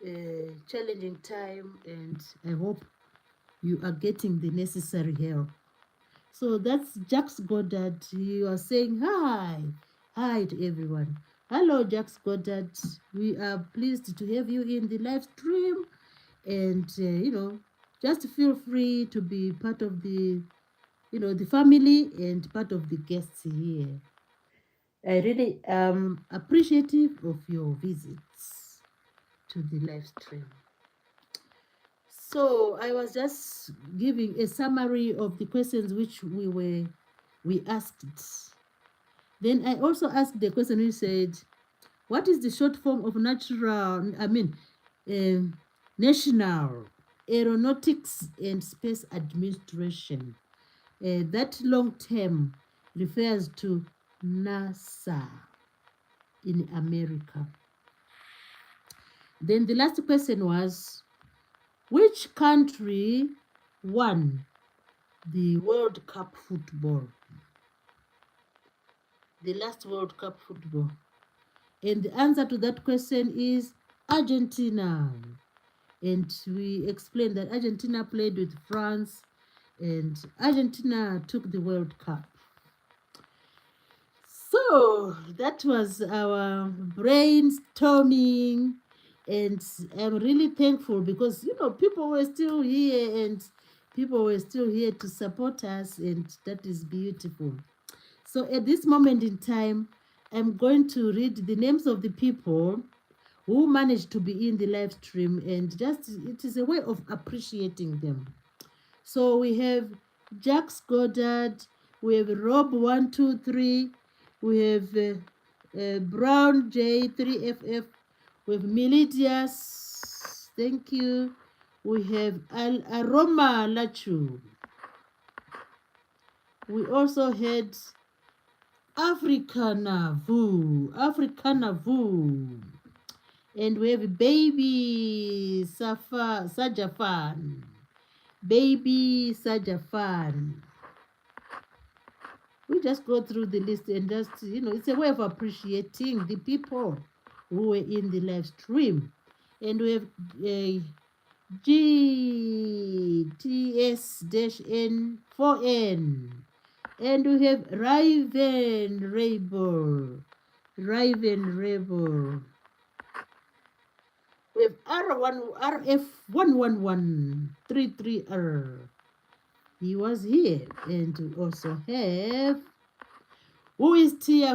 a challenging time, and I hope you are getting the necessary help. So that's Jax Goddard. You are saying hi. Hi to everyone. Hello, Jax Goddard. We are pleased to have you in the live stream. And, just feel free to be part of the family and part of the guests here. I really am appreciative of your visits to the live stream. So I was just giving a summary of the questions which we asked. Then I also asked the question which said, "What is the short form of National Aeronautics and Space Administration?" That long term refers to NASA in America. Then the last question was, which country won the World Cup football? The last World Cup football. And the answer to that question is Argentina. And we explained that Argentina played with France and Argentina took the World Cup. So that was our brainstorming, and I'm really thankful because people were still here and people were still here to support us, and that is beautiful. So at this moment in time, I'm going to read the names of the people who managed to be in the live stream, and just it is a way of appreciating them. So we have Jax Goddard, we have Rob123, we have Brown J3FF, we have Melidius, thank you. We have Aroma Lachu. We also had Africana Vu. And we have Baby Sajafan. Baby Sajafan. We just go through the list and just, it's a way of appreciating the people who were in the live stream. And we have GTS-N4N. And we have Raven Rebel. We have RF11133R. He was here. And we also have, who is Tia?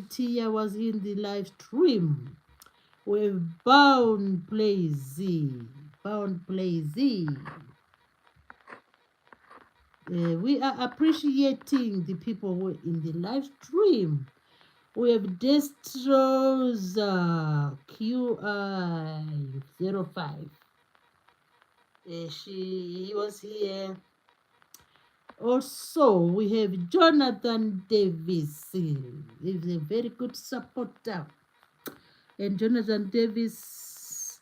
Tia was in the live stream. We have Bound Play Z. We are appreciating the people who are in the live stream. We have Destroza QI05. He was here. Also, we have Jonathan Davis. He's a very good supporter. And Jonathan Davis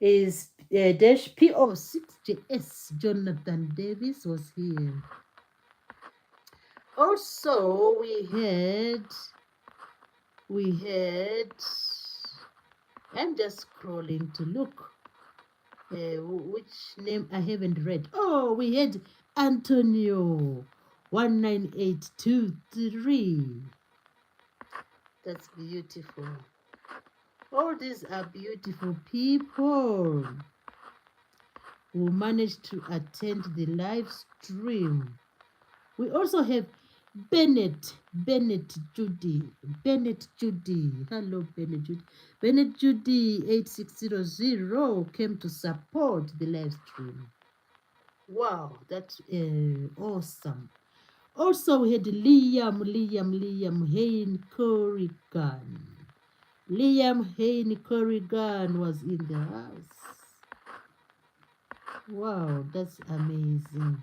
is dash PO6JS. Jonathan Davis was here. Also, we had, I'm just scrolling to look which name I haven't read. Oh, we had Antonio 19823. That's beautiful. All these are beautiful people who managed to attend the live stream. We also have Bennett Judy. Hello, Bennett Judy. Bennett Judy 8600 came to support the live stream. Wow, that's awesome. Also, we had Liam Hain Corrigan. Liam Hain Corrigan was in the house. Wow, that's amazing.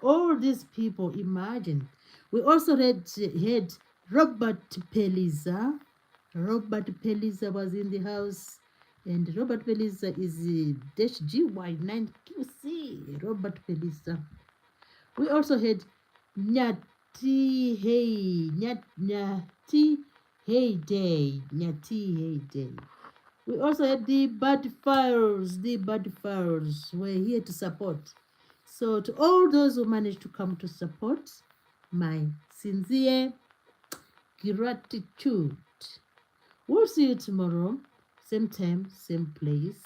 All these people, imagine. We also had Robert Pelliza. Robert Pelliza was in the house. And Robert Pelliza is dash GY9QC. Robert Pelliza. We also had Nyati Heyday. We also had the Bad Files. The Bad Files were here to support. So to all those who managed to come to support, my sincere gratitude. We'll see you tomorrow, same time, same place.